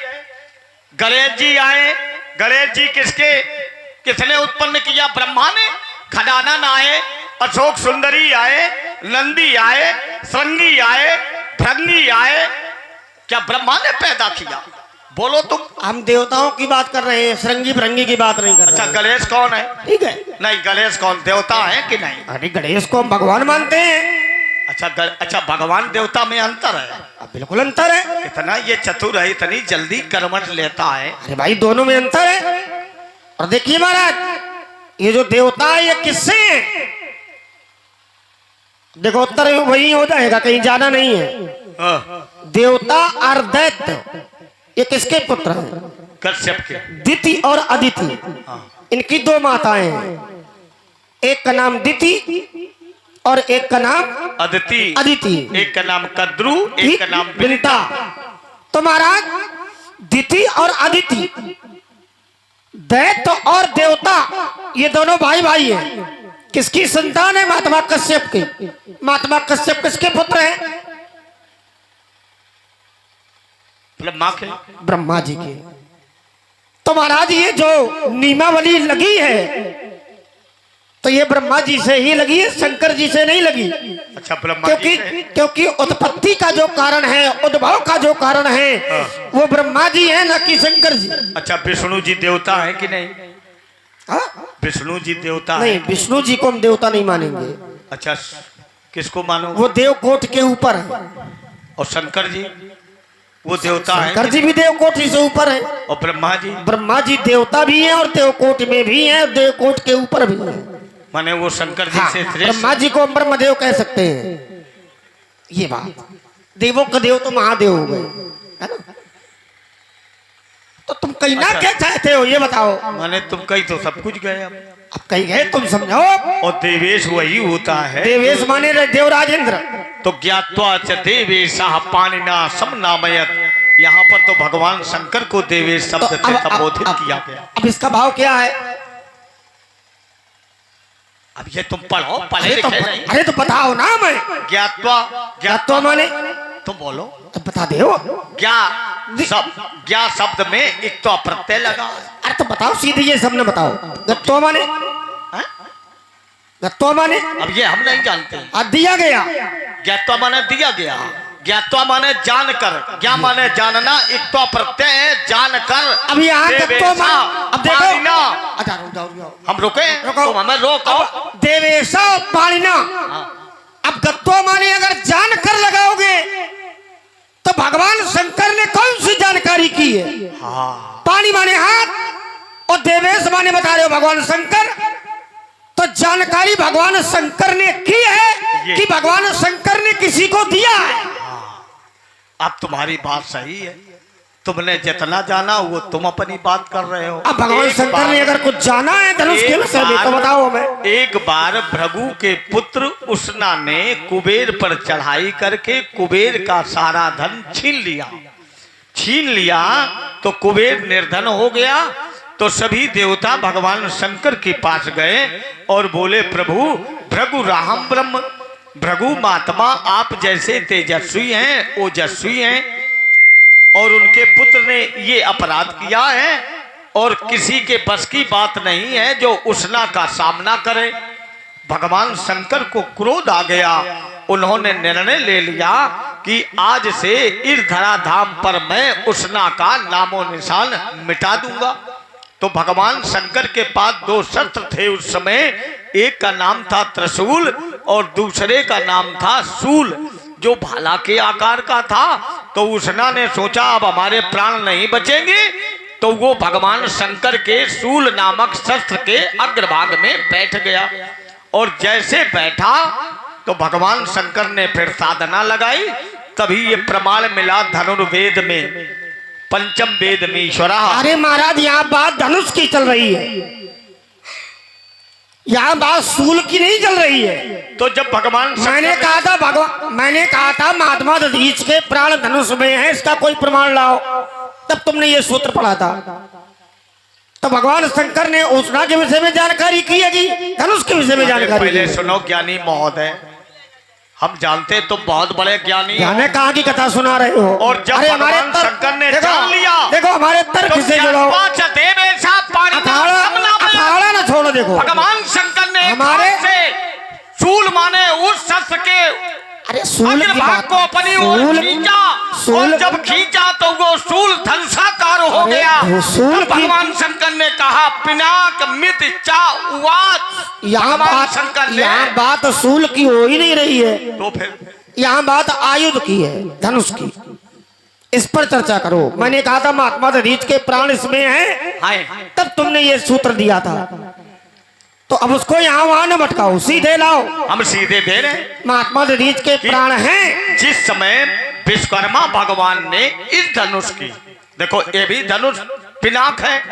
गणेश जी आए। गणेश जी किसने उत्पन्न किया? ब्रह्मा ने। खडानन आए, अशोक सुंदरी आए, नंदी आए, श्रृंगी आए, भृंगी आए। क्या ब्रह्मा ने पैदा किया? बोलो तुम। हम देवताओं की बात कर रहे हैं, श्रृंगी भृंगी की बात नहीं कर अच्छा, रहे। गणेश कौन है? ठीक है। नहीं, गणेश कौन? देवता है कि नहीं? अरे गणेश को हम भगवान मानते हैं। अच्छा भगवान देवता में अंतर है। अब बिल्कुल अंतर है। इतना ये चतुर है, इतनी जल्दी कर्मठ लेता है। अरे भाई दोनों में अंतर है। और देखिए महाराज, ये जो देवता है ये किससे है? देखो उत्तर वही हो जाएगा, कहीं जाना नहीं है। देवता और दैत्य ये किसके पुत्र हैं? कश्यप के। दिति और अदिति, इनकी दो माताएं हैं। एक का नाम दिति और एक का नाम अदिति। अदिति। एक का नाम कद्रू, एक का नाम बिंता। तो महाराज दिति और अदिति, दैत्य और देवता, ये दोनों भाई भाई हैं। किसकी संतान है? महात्मा कश्यप के। महात्मा कश्यप किसके पुत्र हैं? ब्रह्मा के। ब्रह्मा जी के। तो महाराज ये जो नियमावली लगी है तो ये ब्रह्मा जी से ही लगी है, शंकर जी से नहीं लगी। अच्छा ब्रह्मा जी से? क्योंकि उत्पत्ति का जो कारण है, उद्भव का जो कारण है, वो ब्रह्मा जी है, न कि शंकर जी। अच्छा विष्णु जी देवता है कि नहीं? हाँ? विष्णु जी देवता नहीं, है? विष्णु जी को हम देवता नहीं मानेंगे। अच्छा किसको मानो? वो देवकोट के ऊपर है। और शंकर जी वो देवता है? शंकर जी भी देवकोट से ऊपर है। और ब्रह्मा जी? ब्रह्मा जी देवता भी है और देवकोट में भी है, देवकोट के ऊपर भी है। माने वो शंकर जी हाँ, से श्रेष्ठ। ब्रह्मा जी को ब्रह्मदेव कह सकते हैं। ये बात, देवों का देव तो महादेव हो गए, है ना? तो तुम कहीं ना अच्छा। क्या चाहते हो ये बताओ? माने तुम कहीं तो सब कुछ गए। अब कहीं गए तुम समझो। और देवेश वही होता है। देवेश माने देवराजेंद्र। तो ज्ञात्वा च देवेशः पाणिना समनामयत्, यहाँ पर तो भगवान शंकर को देवेश शब्द से संबोधित किया गया। अब इसका भाव क्या है? अब ये तुम पढ़ो, पढ़े लिखे नहीं। अरे तो बताओ ना। मैं ज्ञात्वा माने तुम बोलो तो बता दो। ज्ञा शब्द में एक तो प्रत्यय लगा। अरे तो बताओ सीधे ये सब न बताओ। गत्वा माने? गत्वा माने? अब ये हम नहीं जानते। दिया गया। ज्ञात्वा माने दिया गया। ज्ञात्वा माने जानकर। ज्ञा माने जानना, एक तो प्रत्यय है जानकर। अब यहाँ गत्वा माने, अब देखो। अच्छा हम रुके, तुम हमें रोको। देवेशा पाणिना। अब गत्वा माने अगर जानकर लगाओगे तो भगवान शंकर ने कौन सी जानकारी की है? पानी माने हाथ और देवेश माने बता रहे हो भगवान शंकर। तो जानकारी भगवान शंकर ने की है कि भगवान शंकर ने किसी को दिया है? अब तुम्हारी बात सही है। तुमने जितना जाना वो तुम अपनी बात कर रहे हो। अब भगवान शंकर ने अगर कुछ जाना है धनुष के विषय में तो बताओ हमें। एक बार भृगु के पुत्र उष्णा ने कुबेर पर चढ़ाई करके कुबेर का सारा धन छीन लिया तो कुबेर निर्धन हो गया। तो सभी देवता भगवान शंकर के पास गए और बोले, प्रभु भृगु राहम ब्रह्म, भृगु महात्मा आप जैसे तेजस्वी हैं, ओजस्वी हैं, और उनके पुत्र ने ये अपराध किया है और किसी के बस की बात नहीं है जो उष्णा का सामना करे। भगवान शंकर को क्रोध आ गया। उन्होंने निर्णय ले लिया कि आज से इस धराधाम पर मैं उष्णा का नामो निशान मिटा दूंगा। तो भगवान शंकर के पास दो शस्त्र थे उस समय। एक का नाम था त्रिशूल और दूसरे का नाम था शूल, जो भाला के आकार का था। तो उष्णा ने सोचा अब हमारे प्राण नहीं बचेंगे, तो वो भगवान शंकर के शूल नामक शस्त्र के अग्रभाग में बैठ गया। और जैसे बैठा तो भगवान शंकर ने फिर साधना लगाई। तभी ये प्रमाण मिला धनुर्वेद में, पंचम वेद में ईश्वर। अरे महाराज यहाँ बात धनुष की चल रही है, यहाँ बात शूल की नहीं चल रही है। तो जब भगवान मैंने कहा था महात्मा दधीच के प्राण धनुष में है, इसका कोई प्रमाण लाओ। तब तुमने ये सूत्र पढ़ा था। तो भगवान शंकर ने उष्णा के विषय में जानकारी की है कि धनुष के विषय में जानकारी? पहले सुनो ज्ञानी महोदय, हम जानते तो बहुत बड़े ज्ञानी जाने कहाँ की कथा सुना रहे हो। और जब भगवान शंकर ने जान लिया, देखो हमारे तर्क से जुड़ो, अखाड़ा ना छोड़ो। देखो भगवान शंकर ने हमारे से शूल माने उस शस्त्र के अरे सूल की अग्रभाग बात, को अपनी ओर सूल- खींचा सूल- और जब खींचा तो वो सूल धनुषाकार हो अरे गया। वो सूल तब की- भगवान शंकर ने कहा पिनाक मित चा उवाच। यहाँ भगवान शंकर ने यहाँ बात सूल की हो ही नहीं रही है, तो फिर यहाँ बात आयुध की है, धनुष की। इस पर चर्चा करो। मैंने कहा था महात्मा दधीच के प्राण इसमें हैं, हाय तब तुमने ये सूत्र दिया था, तो अब उसको यहाँ वहां न भटकाओ, सीधे लाओ। हम सीधे दे रहे हैं। महात्मा दधीच के प्राण हैं। जिस समय विश्वकर्मा भगवान ने इस धनुष की, देखो ये भी धनुष पिनाक है,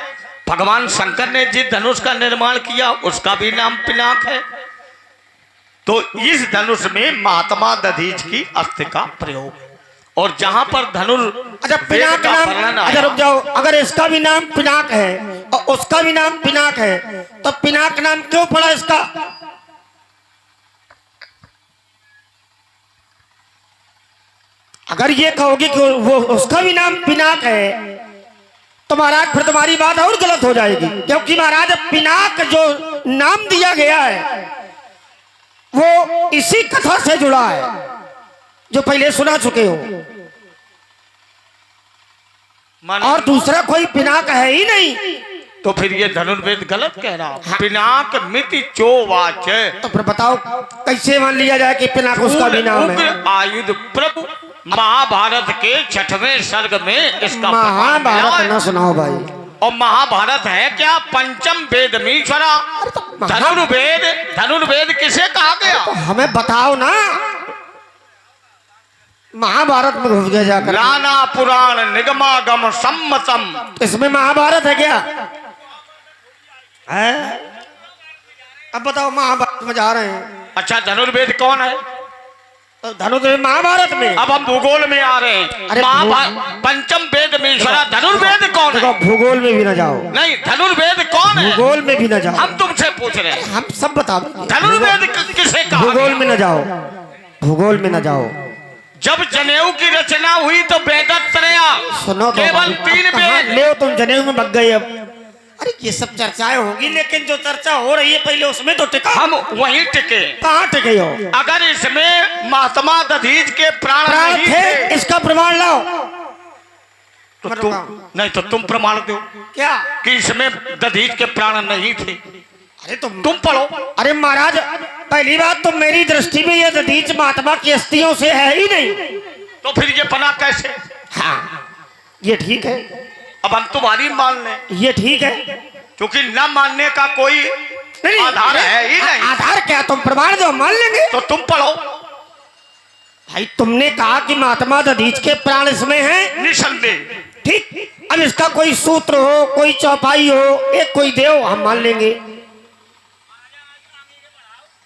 भगवान शंकर ने जिस धनुष का निर्माण किया उसका भी नाम पिनाक है। तो इस धनुष में महात्मा दधीच की अस्थि का प्रयोग, और जहां पर धनुष अच्छा पिनाक का नाम, वर्णन अच्छा आया, रुक जाओ, अगर इसका भी नाम पिनाक है और उसका भी नाम पिनाक है, तो पिनाक नाम क्यों पड़ा इसका? अगर ये कहोगे कि वो उसका भी नाम पिनाक है, तो महाराज फिर तुम्हारी बात और गलत हो जाएगी, क्योंकि महाराज पिनाक जो नाम दिया गया है वो इसी कथा से जुड़ा है जो पहले सुना चुके हो, मानो- और दूसरा कोई पिनाक है ही नहीं। तो फिर ये धनुर्वेद गलत कह रहा हूं। पिनाक मिति चोवाच, तो फिर बताओ कैसे मान लिया जाए कि पिनाक उसका भी नाम उग्र है? आयुध प्रभु। महाभारत के 6वें सर्ग में इसका प्रमाण मिला महाभारत है। न सुनाओ भाई। और महाभारत है क्या पंचम वेद मीश्वरा। धनुर्वेद, धनुर्वेद किसे कहा गया? तो हमें बताओ ना, महाभारत में घुस गया जाकर। नाना पुराण निगमागम सम्मतम। इसमें महाभारत है क्या है? अब बताओ, महाभारत में जा रहे हैं अच्छा धनुर्वेद कौन है? तो धनुर्वेद महाभारत में। अब हम भूगोल में आ रहे हैं। अरे पंचम वेद मीश्वरा, धनुर्वेद कौन देखो, है? भूगोल में भी ना जाओ, नहीं, धनुर्वेद कौन है? भूगोल में भी ना जाओ, हम तुमसे पूछ रहे हैं हम सब बता देंगे। धनुर्वेद किसे कहा भूगोल गया? में ना जाओ, भूगोल में ना जाओ। जब जनेऊ की रचना हुई तो वेदत्रया सुनो तो, केवल 3 वेद। ले तुम जनेऊ में बग गए। अब अरे ये सब चर्चाएं होगी, लेकिन जो चर्चा हो रही है पहले उसमें तो टिका। हम वहीं टिके। कहाँ टिके हो? अगर इसमें महात्मा दधीच के प्राण प्राण नहीं थे, थे इसका प्रमाण लाओ। तो तुम नहीं, तो तुम प्रमाण दो क्या? कि इसमें दधीच के प्राण नहीं थे। अरे तुम पढ़ो। अरे महाराज, पहली बात तो मेरी दृष्टि में ये दधीच महात्मा की अस्थियों से है ही नहीं। तो फिर ये बना कैसे? हाँ, ये ठीक है, अब हम तुम्हारी मान लें, ये ठीक है। क्योंकि न मानने का कोई नहीं, आधार है ही नहीं। आधार क्या? तुम प्रमाण दो, मान लेंगे। तो तुम पढ़ो। भाई तुमने कहा कि महात्मा दधीच के प्राण इसमें हैं, निसंदेह। ठीक। अब इसका कोई सूत्र हो, कोई चौपाई हो, एक कोई देव, हम मान लेंगे।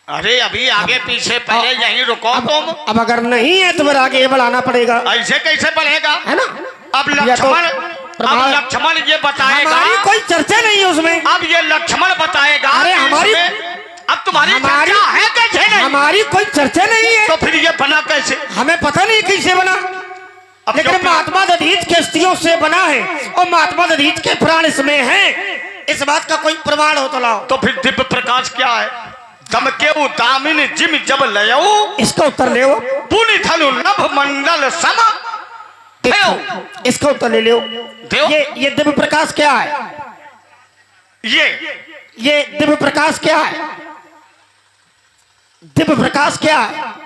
अरे अभी आगे पीछे पहले यहीं रुको तुम। अब अगर नहीं है तो फिर आगे बढ़ाना पड़ेगा, ऐसे कैसे बढ़ेगा? है ना? अब या तो लक्ष्मण, प्रमाण- अब लक्ष्मण ये बताएगा। हमारी कोई चर्चा नहीं है उसमें। अब ये लक्ष्मण बताएगा। अरे कि हमारी- इसमें- अब तुम्हारी हमारी- चर्चा है कैसे नहीं? हमारी कोई चर्चा नहीं है, तो फिर ये बना कैसे? हमें पता नहीं कैसे बना, अब लेकिन जो- महात्मा दधीच के अस्थियों से बना है और महात्मा दधीच के प्राण इसमें हैं। इस बात का कोई प्रमाण हो तो लाओ। तो फिर दिव्य प्रकाश क्या है? दम के दामिन जिम जब लयऊ इसका उत्तर ले लो। पुनि थनु नभ मंडल सम। इसका उत्तर ले लो। देव। ये दिव्य प्रकाश क्या है? ये दिव्य प्रकाश क्या है? दिव्य प्रकाश क्या है?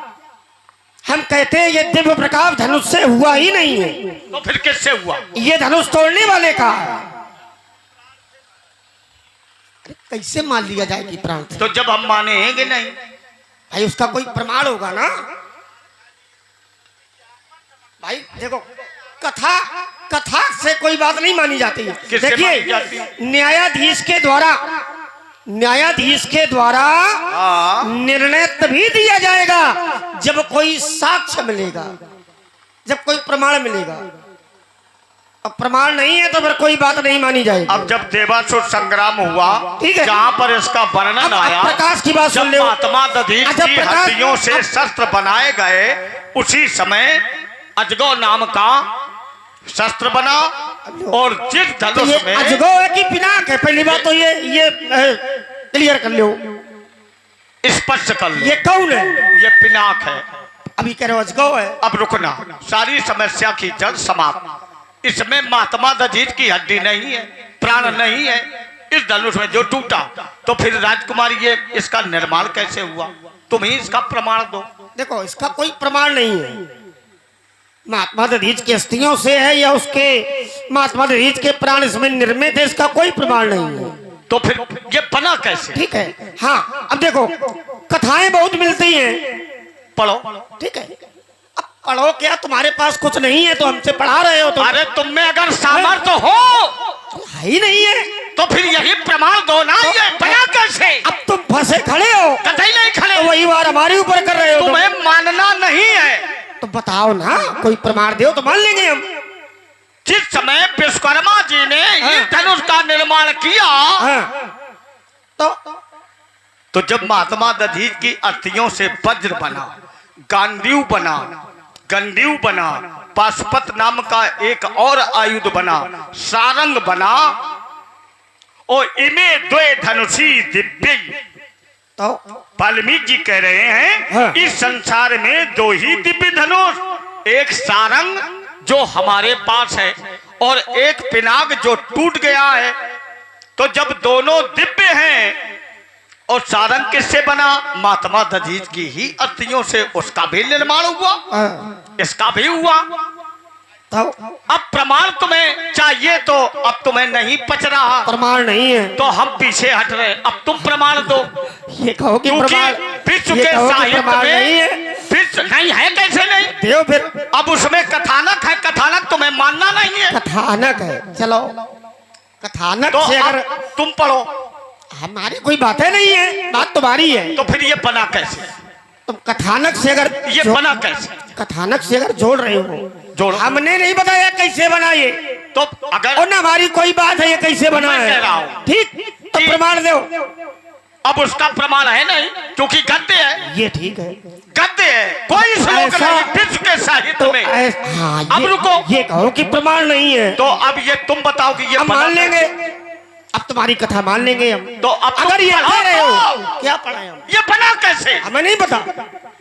हम कहते हैं ये दिव्य प्रकाश धनुष से हुआ ही नहीं है, तो फिर किससे हुआ? ये धनुष तोड़ने वाले का है। अरे कैसे मान लिया जाए कि प्राण थे? तो जब हम मानेंगे नहीं, भाई उसका कोई प्रमाण होगा ना। भाई देखो, कथा कथा से कोई बात नहीं मानी जाती है। किससे मानी जाती देखिए, है? न्यायाधीश के द्वारा हाँ। निर्णय तभी दिया जाएगा जब कोई साक्ष्य मिलेगा, जब कोई प्रमाण मिलेगा। अब प्रमाण नहीं है तो फिर कोई बात नहीं मानी जाएगी। अब जब देवासुर संग्राम हुआ, ठीक है। जहाँ पर इसका वर्णन अब आया, प्रकाश की बात जब सुन लो। महात्मा दधीच अच्छा, की प्रकाश- हड्डियों से शस्त्र बनाए गए, उसी समय अजगौ नाम का शस्त्र बना। और जिस तो धनुष ये में अजगौ है कि पिनाक है? पहली बात तो ये क्लियर कर लो, स्पष्ट कर लो, ये कौन है? ये पिनाक है। अभी कह रहे हो अजगौ है। अब रुकना, सारी समस्या की जड़ समाप्त। इसमें महात्मा दजीज की हड्डी नहीं है, प्राण नहीं है। इस धनुष में जो टूटा, तो फिर राजकुमारी ये इसका निर्माण कैसे हुआ? तुम ही इसका प्रमाण दो। देखो इसका कोई प्रमाण नहीं है। महात्मा दधीच की अस्थियों से है या उसके महात्मा दधीच के प्राण इसमें निर्मित है, इसका कोई प्रमाण नहीं है। तो फिर ये बना कैसे? ठीक है, हाँ अब देखो कथाएं बहुत मिलती हैं, पढ़ो। ठीक है। अब पढ़ो क्या, तुम्हारे पास कुछ नहीं है तो हमसे पढ़ा रहे हो तुम? अरे तुम में अगर सामर्थ्य हो है ही नहीं है तो फिर यही प्रमाण दो ना। ये बना कैसे? अब तुम फंसे खड़े हो, कतई नहीं खड़े। तो वही बार हमारे ऊपर कर रहे हो तुम। तुम्हें मानना नहीं है तो बताओ ना, कोई प्रमाण दो तो मान लेंगे हम। जिस समय विश्वकर्मा जी ने इस धनुष का निर्माण किया, तो जब महात्मा दधीच की अस्थियों से वज्र बना, गांडीव बना, गंडीव बना, पाशुपत नाम का एक और आयुध बना, सारंग बना, और इमे द्वे धनुषी दिव्य। तो वाल्मीकि जी कह रहे हैं इस संसार में दो ही दिव्य धनुष, एक सारंग जो हमारे पास है और एक पिनाक जो टूट गया है। तो जब दोनों दिव्य हैं, और सारंग किससे बना? महात्मा दधीच की ही अस्थियों से उसका भी निर्माण हुआ, इसका भी हुआ। तो अब प्रमाण तुम्हें चाहिए, तो अब तुम्हें नहीं पच रहा, प्रमाण नहीं है तो हम पीछे हट रहे। अब तुम प्रमाण दो। ये कहो कि प्रमाण, विश्व ये के कहो कि साहित्य प्रमाण में नहीं है। विश्व नहीं है, कैसे नहीं? देव फिर अब उसमें कथानक है, कथानक तुम्हें मानना नहीं है। कथानक है, चलो कथानक तो से अगर अब तुम पढ़ो। हमारी कोई बातें नहीं है, बात तुम्हारी है। तो फिर ये बना कैसे? तुम कथानक से अगर ये बना कैसे? कथानक से अगर जोड़ रहे हो, जोड़ो। हमने नहीं बताया कैसे बना ये, तो अगर और ना हमारी कोई बात है ये कैसे बना मैं है, कह रहा हूं। ठीक, तो ठीक। प्रमाण दो। अब उसका प्रमाण है नहीं, क्योंकि गद्य है। ये ठीक है, गद्य है, कोई श्लोक ऐसा- नहीं विश्व के साहित्य तो में। हाँ, अब रुको। ये कहो कि प्रमाण नहीं है, तो अब ये तुम बताओ कि ये हम बना मान लेंगे। कैसे? अब तुम्हारी कथा मान लेंगे हम। तो अब तुम अगर ये पढ़ो कह रहे हो, तो। क्या पढ़ाए हम? ये बना कैसे? हमें नहीं पता,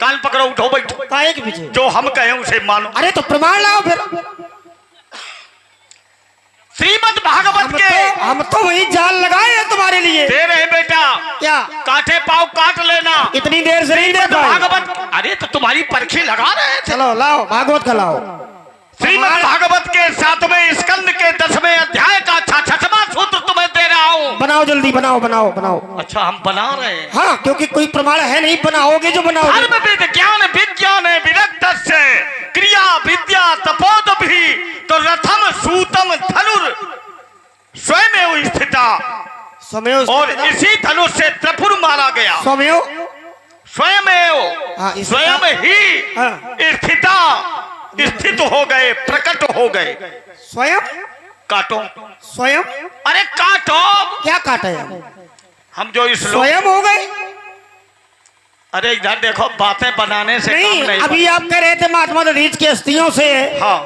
कान पकड़ो, उठो, बैठो। काहे के पीछे? जो हम कहें उसे मानो। अरे तो प्रमाण लाओ फिर। श्रीमद् भागवत के हम तो वही जाल लगाए हैं तुम्हारे लिए। दे रहे बेटा, क्या कांटे पाव काट लेना। इतनी देर से नहीं दे पाए? भागवत, अरे तो तुम्हारी परखी लगा रहे थे। चलो लाओ, भागवत का लाओ। श्रीमद् भागवत के 7वें स्कंद के 10वें अध्याय का 66वां सूत्र तुम्हें दे रहा हूँ। बनाओ जल्दी, बनाओ बनाओ बनाओ। अच्छा, हम बना रहे हैं। हाँ, क्योंकि कोई प्रमाण है नहीं, बनाओगे जो बनाओगे। धर्म विज्ञान विज्ञान विरक्त से क्रिया विद्या तपोद भी, तो रथम सूतम धनुर स्वयं स्थिता। स्वमेव, और इसी धनुष से त्रिपुर मारा गया। स्वमेव, हाँ, स्वयं ही हाँ। स्थिता, स्थित हो गए, प्रकट हो गए। स्वयं काटो, स्वयं, अरे काटो। क्या काटे हम जो इस स्वयं हो गए? अरे इधर देखो, बातें बनाने से नहीं, काम नहीं अभी आप कह रहे थे महात्मा दधीच की अस्थियों से। हाँ,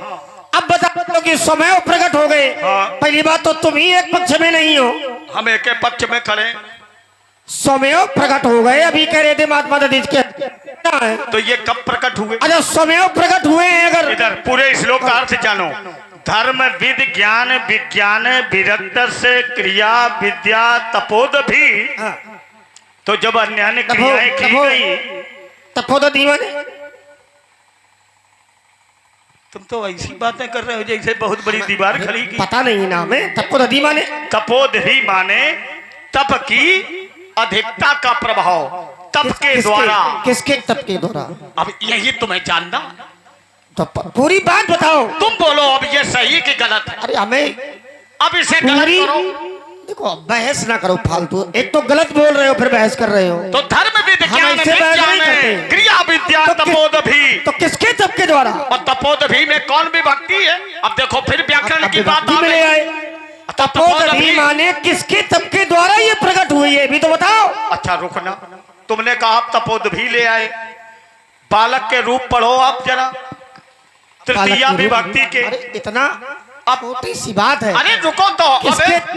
अब बता दो कि स्वमेव प्रकट हो गए। हाँ। पहली बात तो तुम ही एक पक्ष में नहीं हो, हम एक पक्ष में खड़े। स्वमेव प्रकट हो गए, अभी कह रहे थे महात्मा दधीच के। तो ये कब प्रकट हुए? अच्छा, स्वमेव प्रकट हुए हैं अगर। इधर पूरे श्लोक का अर्थ जानो। धर्म विद ज्ञान विज्ञान विरक्त से क्रिया विद्या तपोद भी। हाँ। तो जब अन्य अन्य क्रियाएं की गई, तपोद दीवाने, तुम तो ऐसी बातें कर रहे हो जैसे बहुत बड़ी दीवार खड़ी की। पता नहीं नाम है तपोद दीवाने। तपोद ही माने तप की अधिकता का प्रभाव, तप के द्वारा। किसके तप के द्वारा? अब यही तुम्हें जानना। तो पूरी बात बताओ। तुम बोलो अब ये सही कि गलत है? अरे हमें अब इसे गलत पूरी, करो। देखो बहस ना करो फालतू। एक तो गलत बोल रहे हो, फिर बहस कर रहे हो। तो धर्म विज्ञान हम ऐसे बहस नहीं विज्ञान करते। क्रिया विद्या तो तपोद भी। तो किसके तप के द्वारा? और तपोद भी में कौन विभक्ति है? अब देखो फिर व्याकरण की बात आ में गई। आए। तपोद भी माने किसके तप के द्वारा ये प्रकट हुई है, भी तो बताओ। अच्छा रुकना, तुमने कहा आप तपोद भी ले आए। बालक के रूप पढ़ो आप जरा, तृतीया विभक्ति के। अरे इतना अब छोटी सी बात है। अरे रुको तो,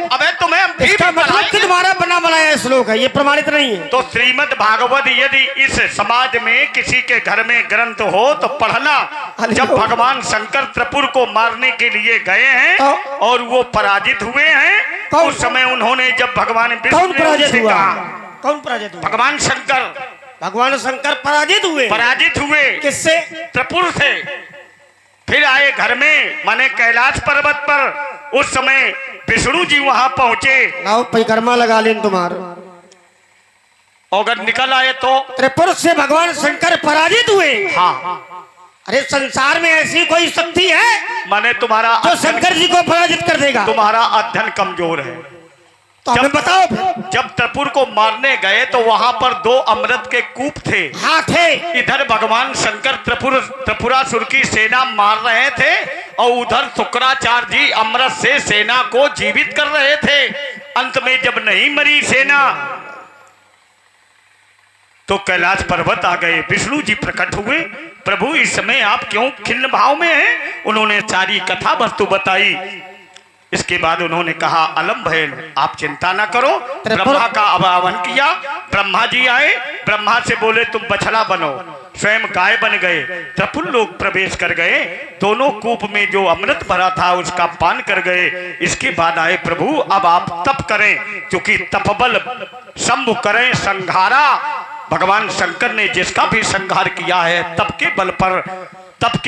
अबे तुम्हें भी इसका मतलब पढ़ाई- कि तुम्हारा बना बनाया श्लोक है, ये प्रमाणित नहीं है। तो श्रीमद् भागवत यदि इस समाज में किसी के घर में ग्रंथ हो तो पढ़ना। जब भगवान शंकर त्रिपुर को मारने के लिए गए हैं और वो पराजित हुए हैं, उस समय उन्होंने जब भगवान कौन विष्णु ने पराजित उनसे हुआ? कहा, कौन पराजित हुआ? भगवान शंकर भगवान शंकर पराजित हुए। पराजित हुए किससे? त्रिपुर से। फिर आए घर में, माने कैलाश पर्वत पर। उस समय विष्णु जी वहां पहुंचे। लाओ परिक्रमा लगा लें तुम्हारा। अगर निकल आए तो त्रिपुर से भगवान शंकर पराजित हुए। हाँ, अरे संसार में ऐसी कोई शक्ति है माने तुम्हारा जो शंकर जी को पराजित कर देगा? तुम्हारा अध्ययन कमजोर है। तो हमें बताओ फिर। जब त्रिपुर को मारने गए तो वहां पर 2 अमृत के कूप थे। हाँ थे। इधर भगवान शंकर त्रिपुरासुर की सेना मार रहे थे और उधर शुक्राचार्य जी अमृत से सेना को जीवित कर रहे थे। अंत में जब नहीं मरी सेना तो कैलाश पर्वत आ गए। विष्णु जी प्रकट हुए। प्रभु इस समय आप क्यों खिन्न भाव में हैं? उन्होंने सारी कथा वस्तु बताई। इसके बाद उन्होंने कहा, अलम भैल, आप चिंता ना करो। ब्रह्मा का आवाहन किया। ब्रह्मा जी आए। ब्रह्मा से बोले तुम बछड़ा बनो। स्वयं गाय बन गए। त्रिपुर लोग प्रवेश कर गए। दोनों कूप में जो अमृत भरा था उसका पान कर गए। इसके बाद आए प्रभु, अब आप तप करें, क्योंकि तपबल शंभु करें संघारा। भगवान शंकर ने जिसका भी संहार किया है तप के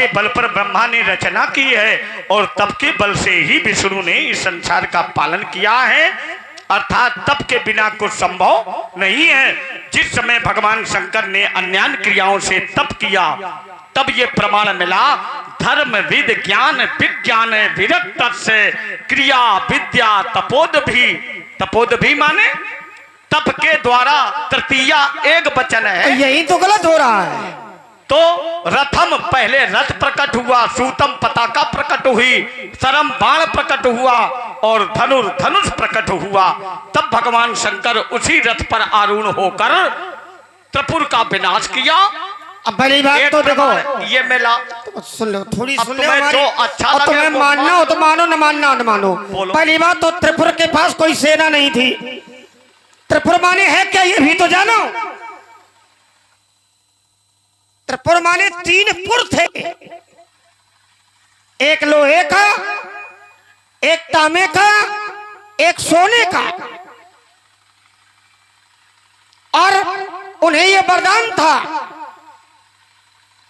बल पर ब्रह्मा ने रचना की है और तप के बल से ही विष्णु ने इस संसार का पालन किया है। अर्थात तप के बिना कुछ संभव नहीं है। जिस समय भगवान शंकर ने अन्य क्रियाओं से तप किया तब ये प्रमाण मिला, धर्म विद ज्ञान विज्ञान विरक्त से क्रिया विद्या तपोद भी माने तप के द्वारा तृतीया एक वचन है। यही तो गलत हो रहा है। तो रथम पहले रथ प्रकट हुआ, सूतम पताका प्रकट हुई, सरम बाण प्रकट हुआ और धनुष प्रकट हुआ। तब भगवान शंकर उसी रथ पर आरूढ़ होकर त्रिपुर का विनाश किया। अब पहली बात तो देखो, ये मिला। तो सुन लो, थोड़ी अब सुन लो तुम्हें हमारी। जो अच्छा और लगे तुम्हें वो मानना हो तो मानो, न मानना न मानो। बोलो। पहली बात तो त्रिपुर के पास कोई सेना नहीं थी। त्रिपुर माने है क्या ये भी तो जानो। त्रिपुर माने 3 पुर थे, एक लोहे का, एक तांबे का, एक सोने का। और उन्हें यह वरदान था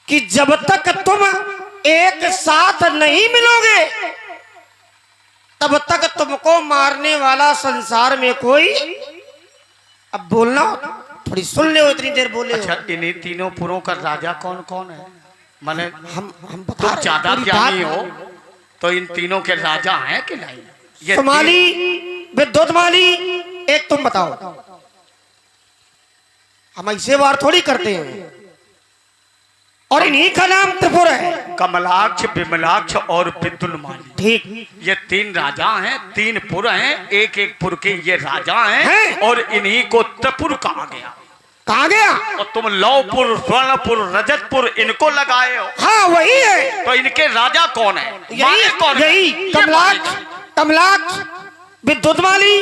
कि जब तक तुम एक साथ नहीं मिलोगे तब तक तुमको मारने वाला संसार में कोई। अब बोलना थोड़ी सुन ले, इतनी देर बोले। अच्छा, इन्हीं तीनों पुरों का राजा कौन कौन है? माने हम बता तुम रहे हैं, ज्यादा पूरी ज्ञानी बात। हो तो इन तीनों के राजा हैं कि नहीं? ये सुमाली, विद्युत माली, एक तुम बताओ। हम ऐसे वार थोड़ी करते हैं। और इन्हीं का नाम त्रिपुर है। कमलाक्ष, विमलाक्ष और विद्युन्माली। ठीक। ये 3 राजा हैं, 3 पुर हैं, एक एक पुर के ये राजा हैं हैं? और इन्हीं को त्रिपुर कहा गया। कहा गया? और तुम लौपुर, स्वर्णपुर, रजतपुर इनको लगाए हो। हाँ वही है। तो इनके राजा कौन है? यही माने कौन है? यही ये कमलाक्ष, माने। कमलाक्ष, विद्युत माली,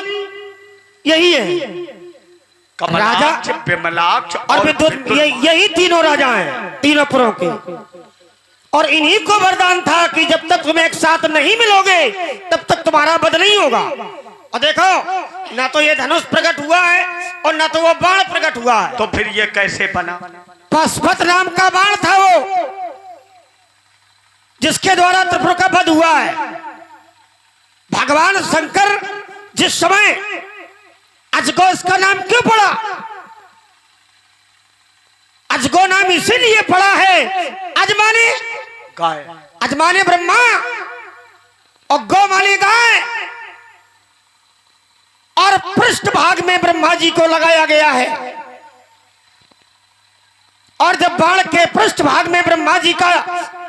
यही है कमलाक्ष, विमलाक्ष और विद्युत। यही तीनों राजा हैं, तीनों पुरों के। और इन्हीं को वरदान था कि जब तक तुम एक साथ नहीं मिलोगे तब तक तुम्हारा वध नहीं होगा। और देखो, ना तो ये धनुष प्रकट हुआ है और ना तो वो बाण प्रकट हुआ है। तो फिर ये कैसे बना? पाशुपत नाम का बाण था वो, जिसके द्वारा त्रिपुर का वध हुआ है। भगवान शंकर जिस समय अजगो, इसका नाम क्यों पड़ा? अजगो नाम इसीलिए पड़ा है, अजमाने गाय, अजमाने ब्रह्मा और गौ माने गाय। और पृष्ठ भाग में ब्रह्मा जी को लगाया गया है। और जब बाण के पृष्ठ भाग में ब्रह्मा जी का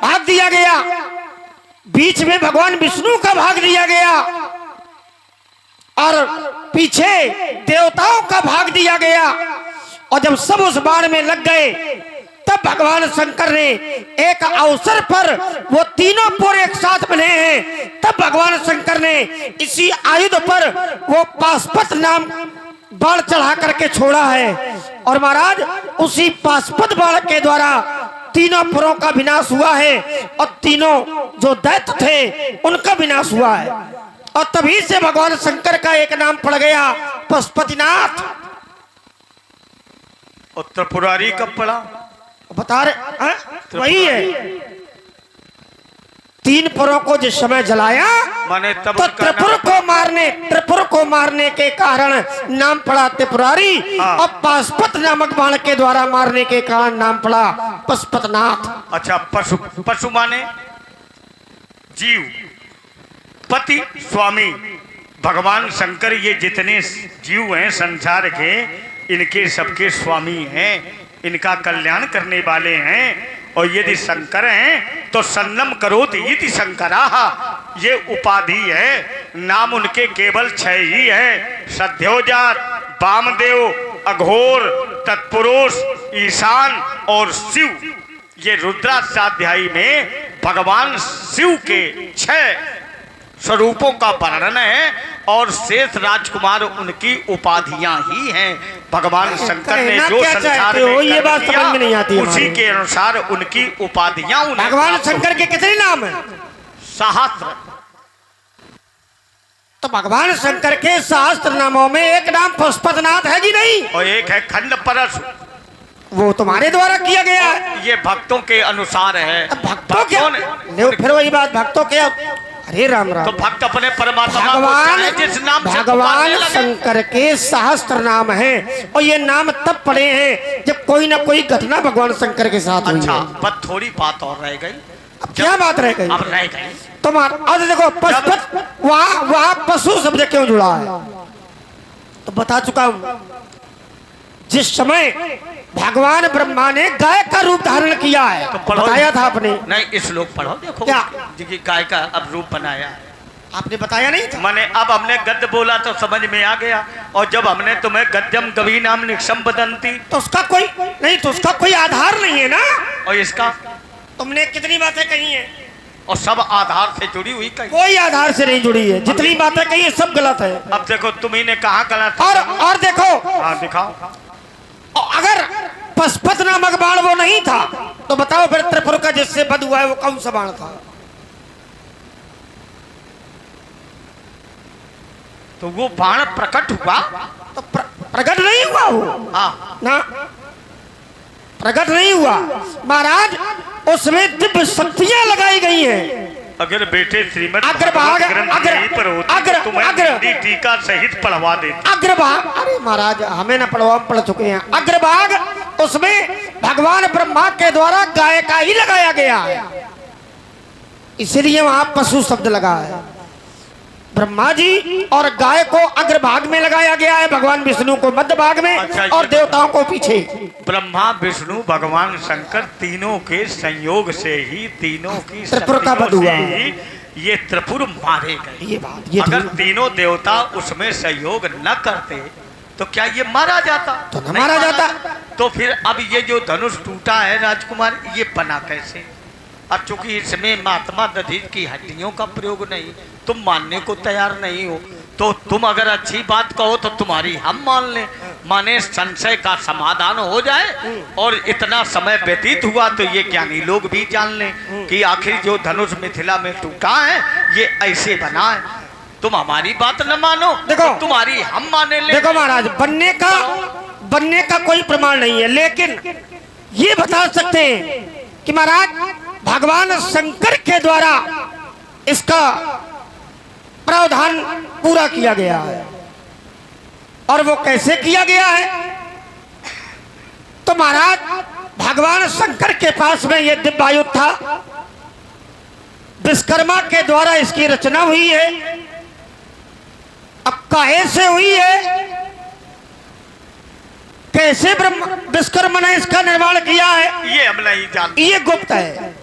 भाग दिया गया, बीच में भगवान विष्णु का भाग दिया गया और पीछे देवताओं का भाग दिया गया। और जब सब उस बाण में लग गए तब भगवान शंकर ने एक अवसर पर वो तीनों पुर एक साथ मिले हैं। तब भगवान शंकर ने इसी आयुध पर वो पाशुपत नाम बाण चढ़ा करके छोड़ा है और महाराज उसी पाशुपत बाण के द्वारा तीनों पुरों का विनाश हुआ है और तीनों जो दैत्य थे उनका विनाश हुआ है। और तभी से भगवान शंकर का एक नाम पड़ गया पशुपतिनाथ। और त्रिपुरारी कब पड़ा? बता रहे वही है, तीन पुरों को जिस समय जलाया माने तब तो त्रिपुर को मारने के कारण नाम पड़ा त्रिपुरारी और पाशुपत नामक बाण के द्वारा मारने के कारण नाम पड़ा पशुपतनाथ। अच्छा, पशु पशु माने जीव, पति स्वामी। भगवान शंकर ये जितने जीव हैं संसार के, इनके सबके स्वामी हैं, इनका कल्याण करने वाले हैं। और यदि शंकर हैं तो सन्नम करोति इति शंकराः, ये उपाधि है। नाम उनके केवल 6 ही है, सद्योजात, वामदेव, अघोर, तत्पुरुष, ईशान और शिव। ये रुद्राष्टाध्यायी में भगवान शिव के 6 स्वरूपों का वर्णन है और शेष राजकुमार उनकी उपाधियां ही हैं। भगवान शंकर ने जो संसार में ये बात समझ में नहीं आती, उसी के अनुसार उनकी उपाधियां। भगवान शंकर के कितने नाम है? सहस्त्र। तो भगवान शंकर के सहस्त्र नामों में एक नाम पशुपतनाथ है कि नहीं? और एक है खंड परशु, वो तुम्हारे द्वारा किया गया है। ये भक्तों के अनुसार है। भक्तों के फिर वही बात, भक्तों के। अरे राम राम। तो भक्त अपने परमात्मा भगवान शंकर के सहस्त्र नाम हैं और ये नाम तब पड़े हैं जब कोई ना कोई घटना भगवान शंकर के साथ हुई। अच्छा, पर थोड़ी बात और रह गई। क्या बात रह गई? अब रह गई अब देखो पशुपत, वहां पशु शब्द क्यों जुड़ा है तो बता चुका हूं। जिस समय भगवान ब्रह्मा ने गाय का रूप धारण किया है तो बताया था आपने। नहीं, इस लोग पढ़ो, देखो क्या गाय का अब रूप बनाया है। आपने बताया नहीं था? मैंने अब हमने गद्य बोला तो समझ में आ गया। और जब हमने तुम्हें गद्यम गवी नाम निक्षम बदंती, तो उसका कोई नहीं, तो उसका कोई आधार नहीं है ना। और इसका तुमने कितनी बातें कही है और सब आधार से जुड़ी हुई कही? कोई आधार से नहीं जुड़ी है। जितनी बातें कही है सब गलत है। अब देखो तुम्ही ने कहा गलत। और देखो, हाँ दिखाओ। अगर पशुपत नामक बाण वो नहीं था तो बताओ फिर त्रिपुर का जिससे वध हुआ है वो कौन सा बाण था? तो वो बाण प्रकट हुआ तो प्रकट नहीं हुआ वो। हाँ ना, प्रकट नहीं हुआ महाराज, उसमें दिव्य शक्तियां लगाई गई हैं। अगर बेटे श्रीमद् अग्रभाग टीका सहित पढ़वा दे। अग्रभाग, अरे महाराज हमें ना पढ़वा, पढ़ चुके हैं। अग्रभाग उसमें भगवान ब्रह्मा के द्वारा गाय का ही लगाया गया है, इसलिए वहां पशु शब्द लगा है। ब्रह्मा जी और गाय को अग्रभाग में लगाया गया है, भगवान विष्णु को मध्य भाग में। अच्छा, और देवताओं को पीछे। ब्रह्मा विष्णु भगवान शंकर तीनों के संयोग से ही, तीनों की त्रिपुर का वध हुआ, ये त्रिपुर मारे गए। ये बात, ये अगर तीनों देवता उसमें सहयोग न करते तो क्या ये मारा जाता? तो न मारा जाता। तो फिर अब ये जो धनुष टूटा है राजकुमार, ये बना कैसे? अब चूंकि इसमें महात्मा दधीच की हड्डियों का प्रयोग नहीं, तुम मानने को तैयार नहीं हो, तो तुम अगर अच्छी बात कहो तो तुम्हारी हम मान लें, माने संशय का समाधान हो जाए। और इतना समय व्यतीत हुआ तो ये ज्ञानी लोग भी जान लें कि आखिर जो धनुष मिथिला में टूटा है ये ऐसे बना है। तुम हमारी बात न मानो, देखो तो तुम्हारी हम माने ले। देखो महाराज, बनने का कोई प्रमाण नहीं है, लेकिन ये बता सकते हैं कि महाराज भगवान शंकर के द्वारा इसका प्रावधान पूरा किया गया है। और वो कैसे किया गया है तो महाराज भगवान शंकर के पास में ये दिव्यायुध था, विश्वकर्मा के द्वारा इसकी रचना हुई है। अब काहे से हुई है, कैसे विश्वकर्मा ने इसका निर्माण किया है, ये हम नहीं जानते, ये गुप्त है,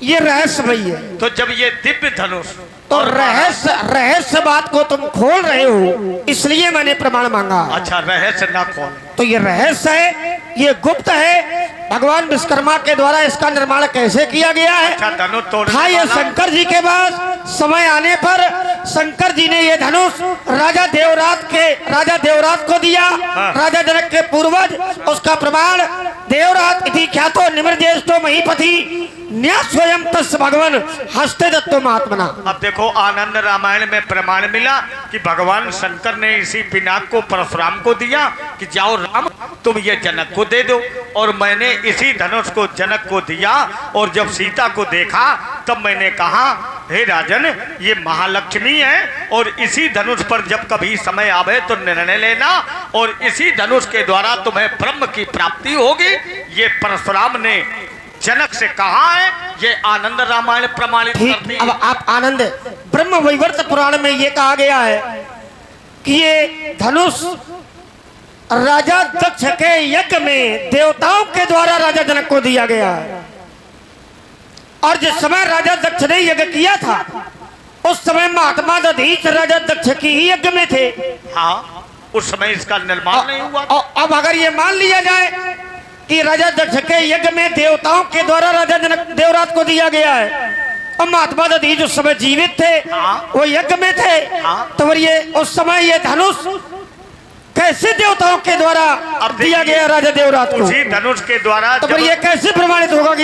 ये रहस्यमयी है। तो जब ये दिव्य धनुष तो रहस्य बात को तुम खोल रहे हो, इसलिए मैंने प्रमाण मांगा। अच्छा, रहस्य ना खोल, तो ये रहस्य है ये गुप्त है, भगवान विश्वकर्मा के द्वारा इसका निर्माण कैसे किया गया है। अच्छा धनुष तोड़ने था ये वाला। शंकर जी के पास। समय आने पर शंकर जी ने ये धनुष राजा देवरात को दिया। राजा जनक के पूर्वज उसका प्रमाण देवरात इति ख्यातो निमृज्येष्ठो महीपति न्यास स्वयं तस् भगवान हस्ते दत्तो महात्मना। अब देखो आनंद रामायण में प्रमाण मिला कि भगवान शंकर ने इसी पिनाक को परशुराम को दिया कि जाओ राम तुम ये जनक को दे दो, और मैंने इसी धनुष को जनक को दिया। और जब सीता को देखा तब मैंने कहा हे राजन ये महालक्ष्मी है, और इसी धनुष पर जब कभी समय आवे तो निर्णय लेना, और इसी धनुष के द्वारा तुम्हें ब्रह्म की प्राप्ति होगी। ये परशुराम ने जनक से कहा है, ये आनंद रामायण प्रमाणित करती ठीक। अब आप आनंद ब्रह्म वैवर्त पुराण में ये कहा गया है कि ये धनुष राजा दक्ष के यज्ञ में देवताओं के द्वारा राजा जनक को दिया गया है। और जिस समय राजा दक्ष ने यज्ञ किया था उस समय महात्मा दधीच राजा दक्ष की ही यज्ञ में थे। हाँ उस समय इसका निर्माण नहीं हुआ। और अब अगर ये मान लिया जाए कि राजा दक्ष के यज्ञ में देवताओं के द्वारा राजा जनक देवरात को दिया गया है, और महात्मा दधीच उस समय जीवित थे, वो यज्ञ में थे, तो फिर ये उस समय ये धनुष कैसे देवताओं के द्वारा दिया गया राजा देवरात को? उसी धनुष के द्वारा। तो फिर ये कैसे प्रमाणित होगा कि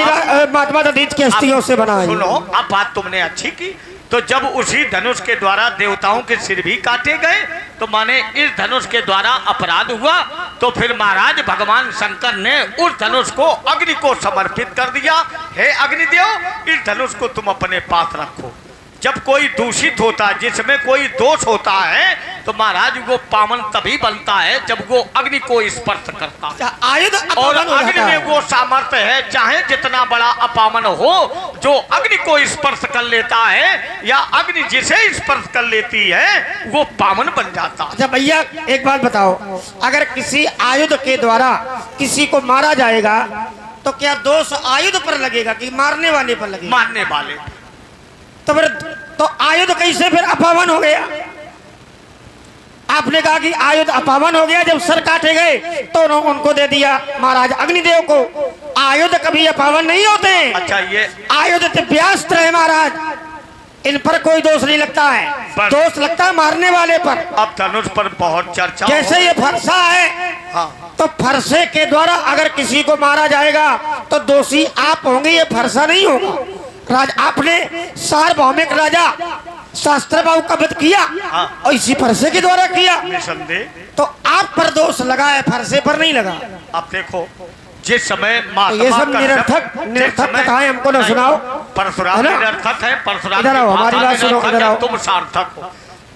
महात्मा दधीच की अस्थियों से बना है? सुनो अब बात तुमने अच्छी की। तो जब उसी धनुष के द्वारा देवताओं के सिर भी काटे गए तो माने इस धनुष के द्वारा अपराध हुआ, तो फिर महाराज भगवान शंकर ने उस धनुष को अग्नि को समर्पित कर दिया। हे अग्निदेव इस धनुष को तुम अपने पास रखो। जब कोई दूषित होता है, जिसमें कोई दोष होता है, तो महाराज वो पावन तभी बनता है जब वो अग्नि को स्पर्श करता है। आयुध और अपमान हो अग्नि जाता में है। वो सामर्थ्य है, चाहे जितना बड़ा अपावन हो, जो अग्नि को स्पर्श कर लेता है या अग्नि जिसे स्पर्श कर लेती है वो पावन बन जाता है। अच्छा भैया एक बात बताओ, अगर किसी आयुध के द्वारा किसी को मारा जाएगा तो क्या दोष आयुध पर लगेगा कि मारने वाले पर लगेगा? मानने वाले। तो फिर तो आयुध कैसे फिर अपावन हो गया? आपने कहा कि आयुध अपावन हो गया जब सर काटे गए तो उनको दे दिया महाराज अग्निदेव को। आयुध कभी अपावन नहीं होते। अच्छा ये आयुध दिव्यास्त्र है महाराज, इन पर कोई दोष नहीं लगता है, दोष लगता है मारने वाले पर। अब धनुष पर बहुत चर्चा जैसे ये फरसा है, हाँ। तो फरसे के द्वारा अगर किसी को मारा जाएगा तो दोषी आप होंगे, ये फरसा नहीं होगा। राज आपने सार्वभौमिक राजा शास्त्र बाबू का वध किया, हाँ। और इसी फरसे के द्वारा किया, निसंदेह। तो आप पर दोष लगा है, फरसे पर नहीं लगा। अब देखो जिस समय तो ये सब निरर्थक कथाएं हमको न सुनाओ। परशुराम है ना? निरर्थक है, परशुराम इधर आओ, की हमारी भाषा बात सुनो, निरर्थक इधर है, आओ। तुम सार्थक हो।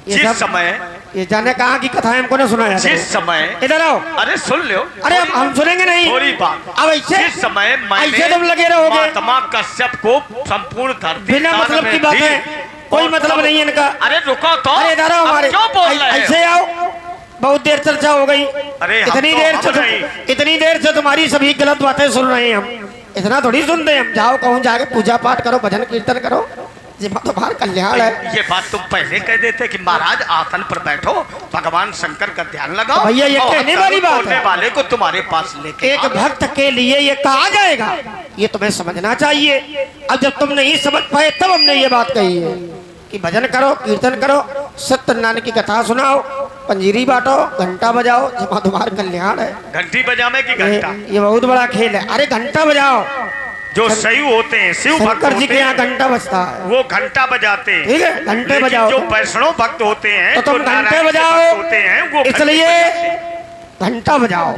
ये जिस सब- समय ये जाने कहा कि कथाएं हमको न सुनाया करो। जिस समय इधर आओ। अरे सुन लो। अरे हम सुनेंगे नहीं। थोड़ी बात। अब ऐसे जिस समय ऐसे तुम लगे रहोगे, महात्मा कश्यप को संपूर्ण धरती बिना दान मतलब में की बात दी। है, कोई और मतलब तब- नहीं है इनका। अरे रुको तो। अरे इधर आओ अब हमारे, क्यों बोल रहे हो? ऐसे आओ, बहुत देर चर्चा हो गई। अरे हम इतनी तो देर हम से नहीं। इतनी देर से तुम्हारी सभी गलत बातें सुन रहे हैं हम, इतना थोड़ी सुनते हैं हम। जाओ कहूँ जाके पूजा पाठ करो, भजन कीर्तन करो, तुम्हारा कल्याण है। ये बात तुम पहले कह देते कि महाराज आसन पर बैठो, भगवान शंकर का ध्यान लगाओ। तो भैया ये और कहने वाली बात बोलने है। वाले को तुम्हारे पास लेके एक भक्त के लिए ये कहा जाएगा, ये तुम्हें समझना चाहिए। अब जब तुम नहीं समझ पाए तब हमने ये बात कही है कि भजन करो, कीर्तन करो, सत्यनारायण की कथा सुनाओ, पंजीरी बांटो, घंटा बजाओ, जब तुम्हारा कल्याण है। घंटी बजाने की घंटा ये बहुत बड़ा खेल है। अरे घंटा बजाओ, जो शिव होते हैं, शिव भक्त शंकर जी होते के यहाँ हैं, घंटा बजता है। वो घंटा बजाते हैं। ठीक है, घंटे लेकिन बजाओ जो तुम। वैष्णव भक्त होते हैं, तो तुम जो घंटे नारायण के बजाओ, भक्त होते हैं, वो घंटी इसलिए बजाते हैं। घंटा बजाओ।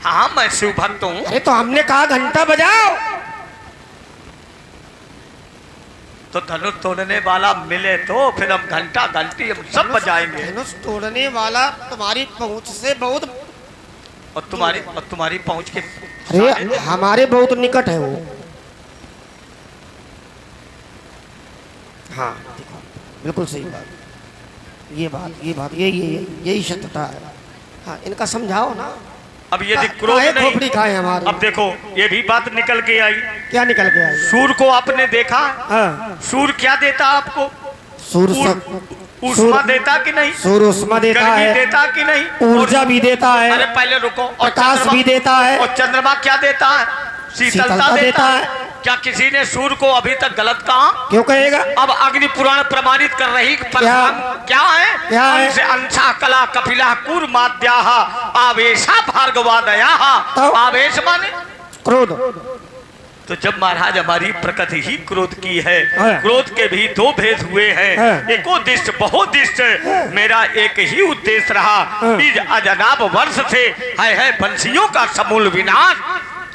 हाँ मैं शिव भक्त हूँ। अरे तो हमने कहा घंटा बजाओ। तो धनुष तोड़ने वाला मिले तो फिर हम घंटा घंटी हम सब बजाएंगे। धनुष तोड़ने वाला तुम्हारी पहुंच से बहुत, और तुम्हारी पहुंच के अरे हमारे बहुत निकट है वो। हाँ देखो, बिल्कुल सही बात, ये बात यही सत्यता है। हाँ इनका समझाओ ना। अब यदि क्रोध काहे नहीं, खोपड़ी खाए हमारे। अब देखो ये भी बात निकल के आई। क्या निकल के आई? सूर को आपने देखा? हाँ सूर क्या देता आपको? सूर उष्मा देता कि नहीं, सूर्य उष्मा देता गर्मी है, देता कि नहीं, ऊर्जा भी देता अरे है, पहले रुको, और प्रकाश चंद्रमा- भी देता है, और चंद्रमा क्या देता है? शीतलता देता है। क्या किसी ने सूर्य को अभी तक गलत कहा? क्यों कहेगा? अब अग्नि पुराण प्रमाणित कर रही क्या? क्या है? क्या है? अंश अंशा कला कपिला कूर्माद्याः आवेशा भार्गवादयाः। तो- आवेश माने क्रोध। तो जब महाराज हमारी प्रकृति ही क्रोध की है, हाँ। क्रोध के भी दो भेद हुए हैं, हाँ। एकोदिष्ट बहुदिष्ट, मेरा एक ही उद्देश्य रहा, हाँ। इस अजनाब वर्ष से है वंशियों का समूल विनाश,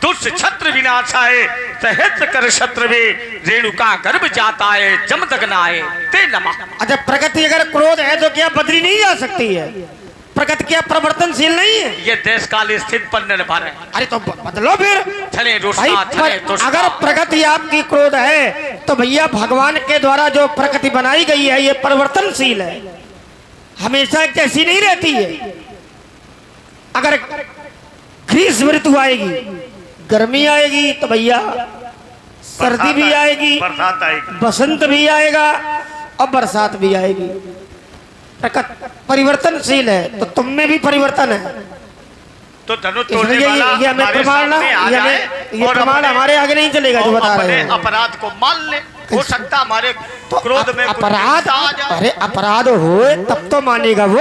दुष्ट छत्र विनाशाय, सहस्त्र कर शत्रु में रेणुका गर्भ जाता है, जमदग्नाय ते नमः। अच्छा, प्रकृति अगर क्रोध है तो क्या बदली नहीं जा सकती है? प्रकृति क्या परिवर्तनशील नहीं है? ये देश काल स्थिति पर निर्भर है। अरे तो बदलो फिर छने भाई। रुष्णा छने तुष्णा। अगर प्रकृति आपकी क्रोध है तो भैया भगवान के द्वारा जो प्रकृति बनाई गई है ये परिवर्तनशील है, हमेशा एक जैसी नहीं रहती है। अगर ग्रीष्म ऋतु आएगी, गर्मी आएगी, तो भैया सर्दी भी आएगी, बरसात आएगी, बसंत भी आएगा और बरसात भी आएगी। प्रकृति परिवर्तनशील है तो तुम में भी परिवर्तन है। तो धनुष तोड़ने इसलिए वाला ये हमें हमारे प्रमाण ना, सामने आ जाए ये और प्रमाण अपने- हमारे आगे नहीं चलेगा जो और बता रहे अपने हैं। अपराध को मान ले, हो सकता हमारे तो क्रोध में कुछ अपराध, हिंसा आ जाए। अरे अपराध हो तब तो मानेगा वो।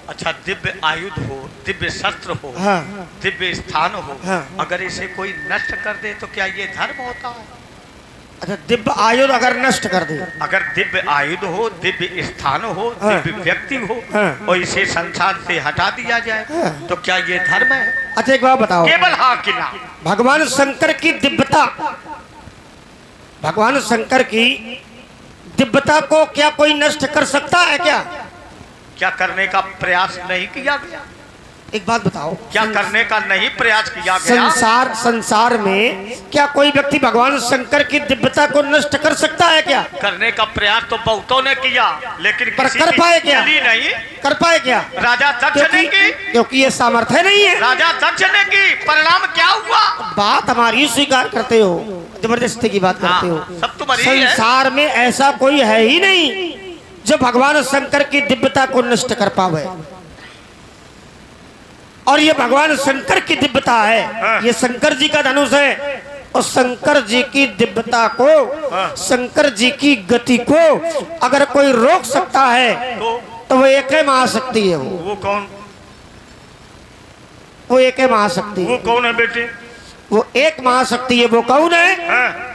अच्छा, दिव्य आयुध हो, दिव्य शस्त्र हो, हाँ। दिव्य स्थान हो, हाँ। अगर इसे कोई नष्ट कर दे तो क्या ये धर्म होता है? अच्छा, दिव्य आयुध अगर नष्ट कर दे, अगर दिव्य आयुध हो, दिव्य स्थान हो, हाँ। दिव्य व्यक्ति हो, हाँ। और इसे संसार से हटा दिया जाए, हाँ। तो क्या ये धर्म है? अच्छा एक बात बताओ, केवल हाँ कि ना? भगवान शंकर की दिव्यता, भगवान शंकर की दिव्यता को क्या कोई नष्ट कर सकता है क्या? क्या करने का प्रयास नहीं किया गया? एक बात बताओ, क्या करने का नहीं प्रयास किया गया? संसार में क्या कोई व्यक्ति भगवान शंकर की दिव्यता को नष्ट कर सकता है क्या? करने का प्रयास तो बहुतों ने किया, लेकिन पर किसी कर की पाए क्या? चली नहीं। कर पाए क्या? राजा दक्ष ने की, क्योंकि ये सामर्थ्य नहीं है। राजा दक्ष ने की, परिणाम क्या हुआ? बात हमारी स्वीकार करते हो, जबरदस्ती की बात करते हो। हाँ, सब तुम्हारी ही है। संसार में ऐसा कोई है ही नहीं जो भगवान शंकर की दिव्यता को नष्ट कर पावे, और ये भगवान शंकर की दिव्यता है, ये शंकर जी का धनुष है, और शंकर जी की दिव्यता को, शंकर जी की गति को अगर कोई रोक सकता है तो वो एक है महाशक्ति है। वो कौन? वो एक है महाशक्ति, वो कौन है बेटे? वो एक महाशक्ति है। वो कौन है? हाँ?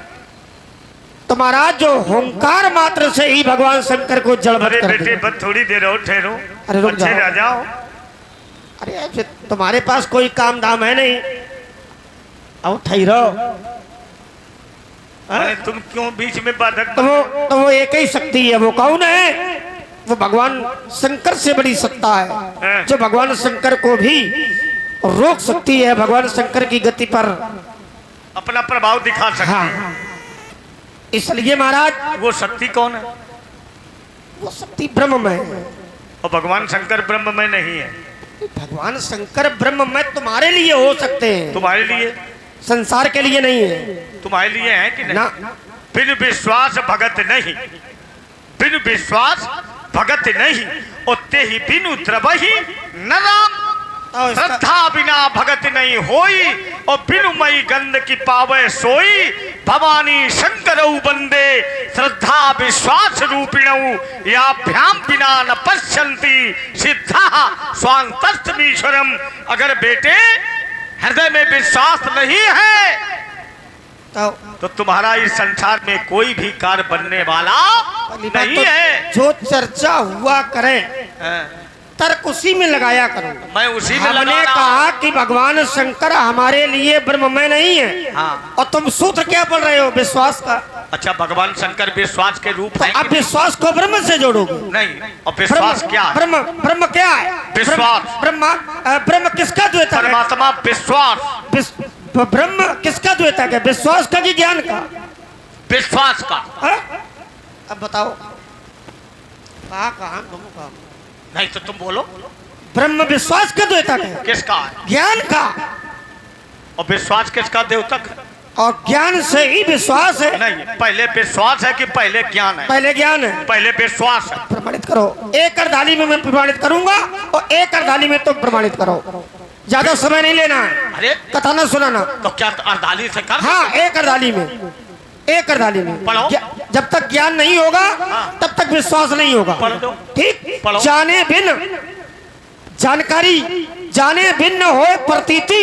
तो महाराज जो होंकार मात्र से ही भगवान शंकर को जड़बत अरे कर बेटे, दिया। बस थोड़ी देर और ठहरो। अरे रुक अच्छे जाओ। आ जाओ। अरे फिर तुम्हारे पास कोई काम धाम है नहीं, अब ठहरो। अरे तुम क्यों बीच में बाधक? तो वो एक ही शक्ति है। वो कौन है? वो भगवान शंकर से बड़ी सत्ता है जो भगवान शंकर को भी रोक सकती है, भगवान शंकर की गति पर अपना प्रभाव दिखा सकती है। हाँ, इसलिए महाराज वो शक्ति कौन है? वो शक्ति ब्रह्म में है। और भगवान शंकर ब्रह्म में नहीं है। भगवान शंकर ब्रह्म में तुम्हारे लिए हो सकते हैं, तुम्हारे लिए, संसार के लिए नहीं है तुम्हारे लिए है कि नहीं? ना। बिन विश्वास भगत नहीं, बिन विश्वास भगत नहीं, उते ही बिनु द्रवही न राम। और इसका- श्रद्धा बिना भगत नहीं होई, और बिनु मई गंध की पावे सोई। भवानी शंकरऊ बंदे श्रद्धा विश्वास रूपिणऊ, या भ्याम बिना न पश्यन्ति सिद्धा स्वांतस्थमीश्वरम। अगर बेटे हृदय में विश्वास नहीं है तो तुम्हारा इस संसार में कोई भी कार्य बनने वाला नहीं तो है। जो चर्चा हुआ करे हाँ, तर्क उसी में लगाया करो। मैं उसी में हमने लगा रहा हूं। कहा कि भगवान शंकर हमारे लिए ब्रह्म में नहीं है, हाँ। और तुम सूत्र क्या पढ़ रहे हो विश्वास का? अच्छा, भगवान शंकर विश्वास के रूप तो है अब कि विश्वास को ब्रह्म से जोड़ोगे? नहीं? और विश्वास क्या है? ब्रह्म ब्रह्म क्या है? विश्वास। ब्रह्म किसका द्वैतक है? परमात्मा विश्वास, ब्रह्म किसका द्वैतक है? विश्वास का कि ज्ञान का? विश्वास का। हाँ? अब बताओ कहा तुम कहा? नहीं तो तुम बोलो ब्रह्म विश्वास का द्वैतक है, किसका है? ज्ञान का। और विश्वास किसका द्योतक है? और ज्ञान से ही विश्वास है। नहीं, पहले विश्वास है कि पहले ज्ञान है? पहले ज्ञान है। पहले विश्वास है। प्रमाणित करो। एक अर्धाली में मैं प्रमाणित करूंगा और एक अर्धाली में तुम प्रमाणित करो। ज्यादा समय नहीं लेना है, अरे कथा ना सुनाना। तो क्या अर्धाली से कर? हाँ, एक अर्धाली में, एक अर्धाली में। पढ़ो। जब तक ज्ञान नहीं होगा तब तक विश्वास नहीं होगा। पढ़ दो। ठीक। पढ़ो। जाने बिन जानकारी, जाने भिन्न हो प्रतीति,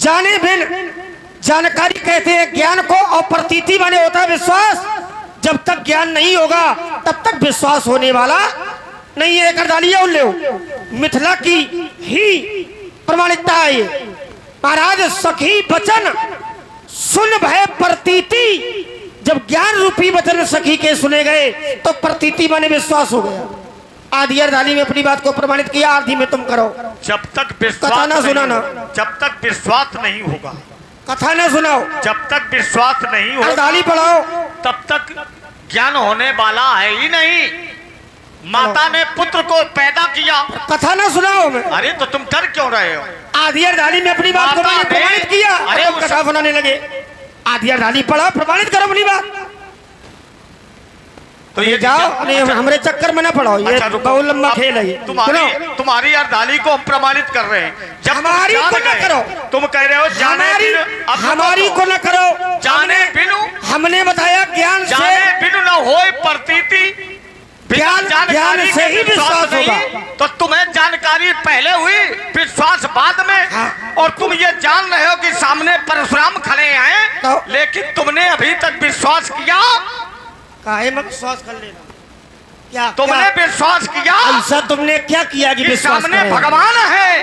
जाने बिन जानकारी कहते हैं ज्ञान को, और प्रतीति माने होता है विश्वास। जब तक ज्ञान नहीं होगा तब तक विश्वास होने वाला नहीं है। एक अर्धालिया उन ले मिथिला की ही प्रमाणिकता है ये। महाराज सखी वचन सुन भय प्रतीति, जब ज्ञान रूपी वचन सखी के सुने गए तो प्रतीति माने विश्वास हो गया। आधी अर्धाली में अपनी बात को प्रमाणित किया, आधी में तुम करो। जब तक विश्वास कथा ना सुनाना। जब तक विश्वास नहीं होगा, कथा ना सुनाओ, जब तक विश्वास नहीं होगा, अर्धाली पढ़ाओ, तब तक ज्ञान होने वाला है ही नहीं। माता ने पुत्र को पैदा किया। कथा ना सुनाओ। मैं अरे तो तुम कर क्यों रहे हो? आधी अर्धाली में अपनी बात को माता मैंने ने- प्रमाणित किया, अरे अरे कथा सुनाने लगे। आधी अर्धाली पढ़ा, प्रमाणित करो अपनी बात। तो ये जाओ, नहीं हमरे चक्कर में ना पढ़ो, ये अच्छा, रुको। बहुत लंबा अब खेल है ये। तुम्हारी अर्धाली को हम प्रमाणित कर रहे हैं। जब तुम हमारी जान को ना गए, करो। तुम कह रहे हो जाने हमारी बिनु, अब तुम हमारी तो- को न करो। जाने बिनु, हमने बताया ज्ञान से, जाने बिनु न होए प्रतीति, बिना ज्ञान जानकारी से के ही विश्वास नहीं। होगा। तो तुम्हें जानकारी पहले हुई, विश्वास बाद में। हाँ। और तुम ये जान रहे हो कि सामने परशुराम खड़े हैं, तो- लेकिन तुमने अभी तक विश्वास किया? काहे में विश्वास कर लेना? क्या तुमने क्या? विश्वास किया ऐसा तुमने क्या किया कि कि विश्वास सामने करें? भगवान है,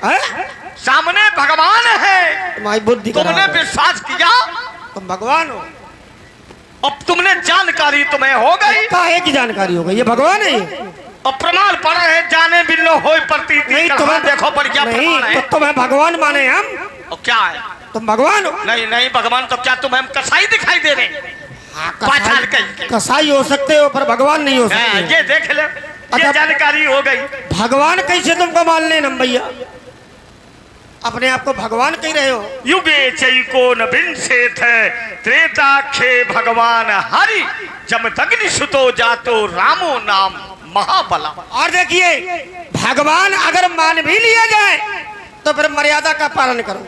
हैं? सामने भगवान है, तुम्हारी बुद्धि तुमने खराब है। विश्वास किया? तुम भगवान हो। अब तुमने जानकारी तुम्हें हो गई। काहे की जानकारी हो गई? ये भगवान है ये? और प्रमाण पढ़ रहे हैं, जाने बिल्लो होए प्रतीति। नहीं कहाँ तुम्हें देखो पर क्या नहीं प्रमाण तो है? तुम्हें भगवान माने हम? और क्या है? तुम भगवान हो? नहीं नहीं भगवान, तो क्या तुम्हें हम कसाई दिखाई दे रहे हैं? पाछाल कहीं। कसाई हो सकते हो पर भगवान नहीं हो हाँ, सकते। ये देख ले, ये अच्छा। जानकारी हो गई। भगवान कैसे तुमको मान लेना भैया? अपने आप को भगवान कह रहे हो? युगे चैको न विंसेथ त्रेताखे भगवान हरि, जमदग्नि सुतो जातो रामो नाम महाबला। और देखिए, भगवान अगर मान भी लिया जाए तो फिर मर्यादा का पालन करो,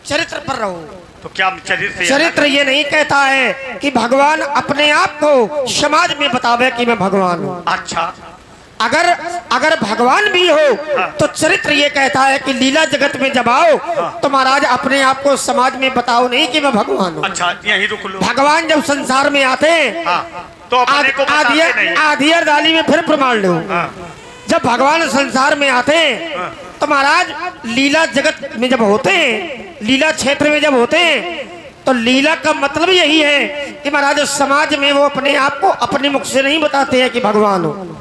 चरित्र पर रहो। तो क्या हम चरित्र चरित्र ये नहीं कहता है कि भगवान अपने आप को समाज में बतावे कि मैं भगवान हूँ। अच्छा, अगर भगवान भी हो तो चरित्र ये कहता है कि लीला जगत में जब आओ तो महाराज अपने आप को समाज में बताओ नहीं कि मैं भगवान हूँ। अच्छा यहीं रुक लो। भगवान जब संसार में आते हैं हाँ, तो अपने को बताते नहीं। आधी अर्धाली में फिर प्रमाण लो। हाँ। जब भगवान संसार में आते हैं तो महाराज लीला जगत में जब होते हैं, लीला क्षेत्र में जब होते हैं, तो लीला का मतलब यही है कि महाराज समाज में वो अपने आप को अपने मुख से नहीं बताते हैं कि भगवान हो।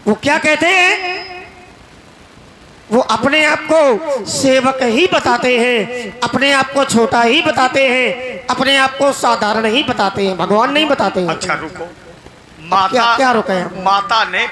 वो क्या कहते हैं? वो अपने आप को सेवक ही बताते हैं, अपने आप को छोटा ही बताते हैं, अपने आप को साधारण ही बताते हैं, भगवान नहीं बताते हैं। अच्छा रुको, माता क्या रुके हैं? माता ने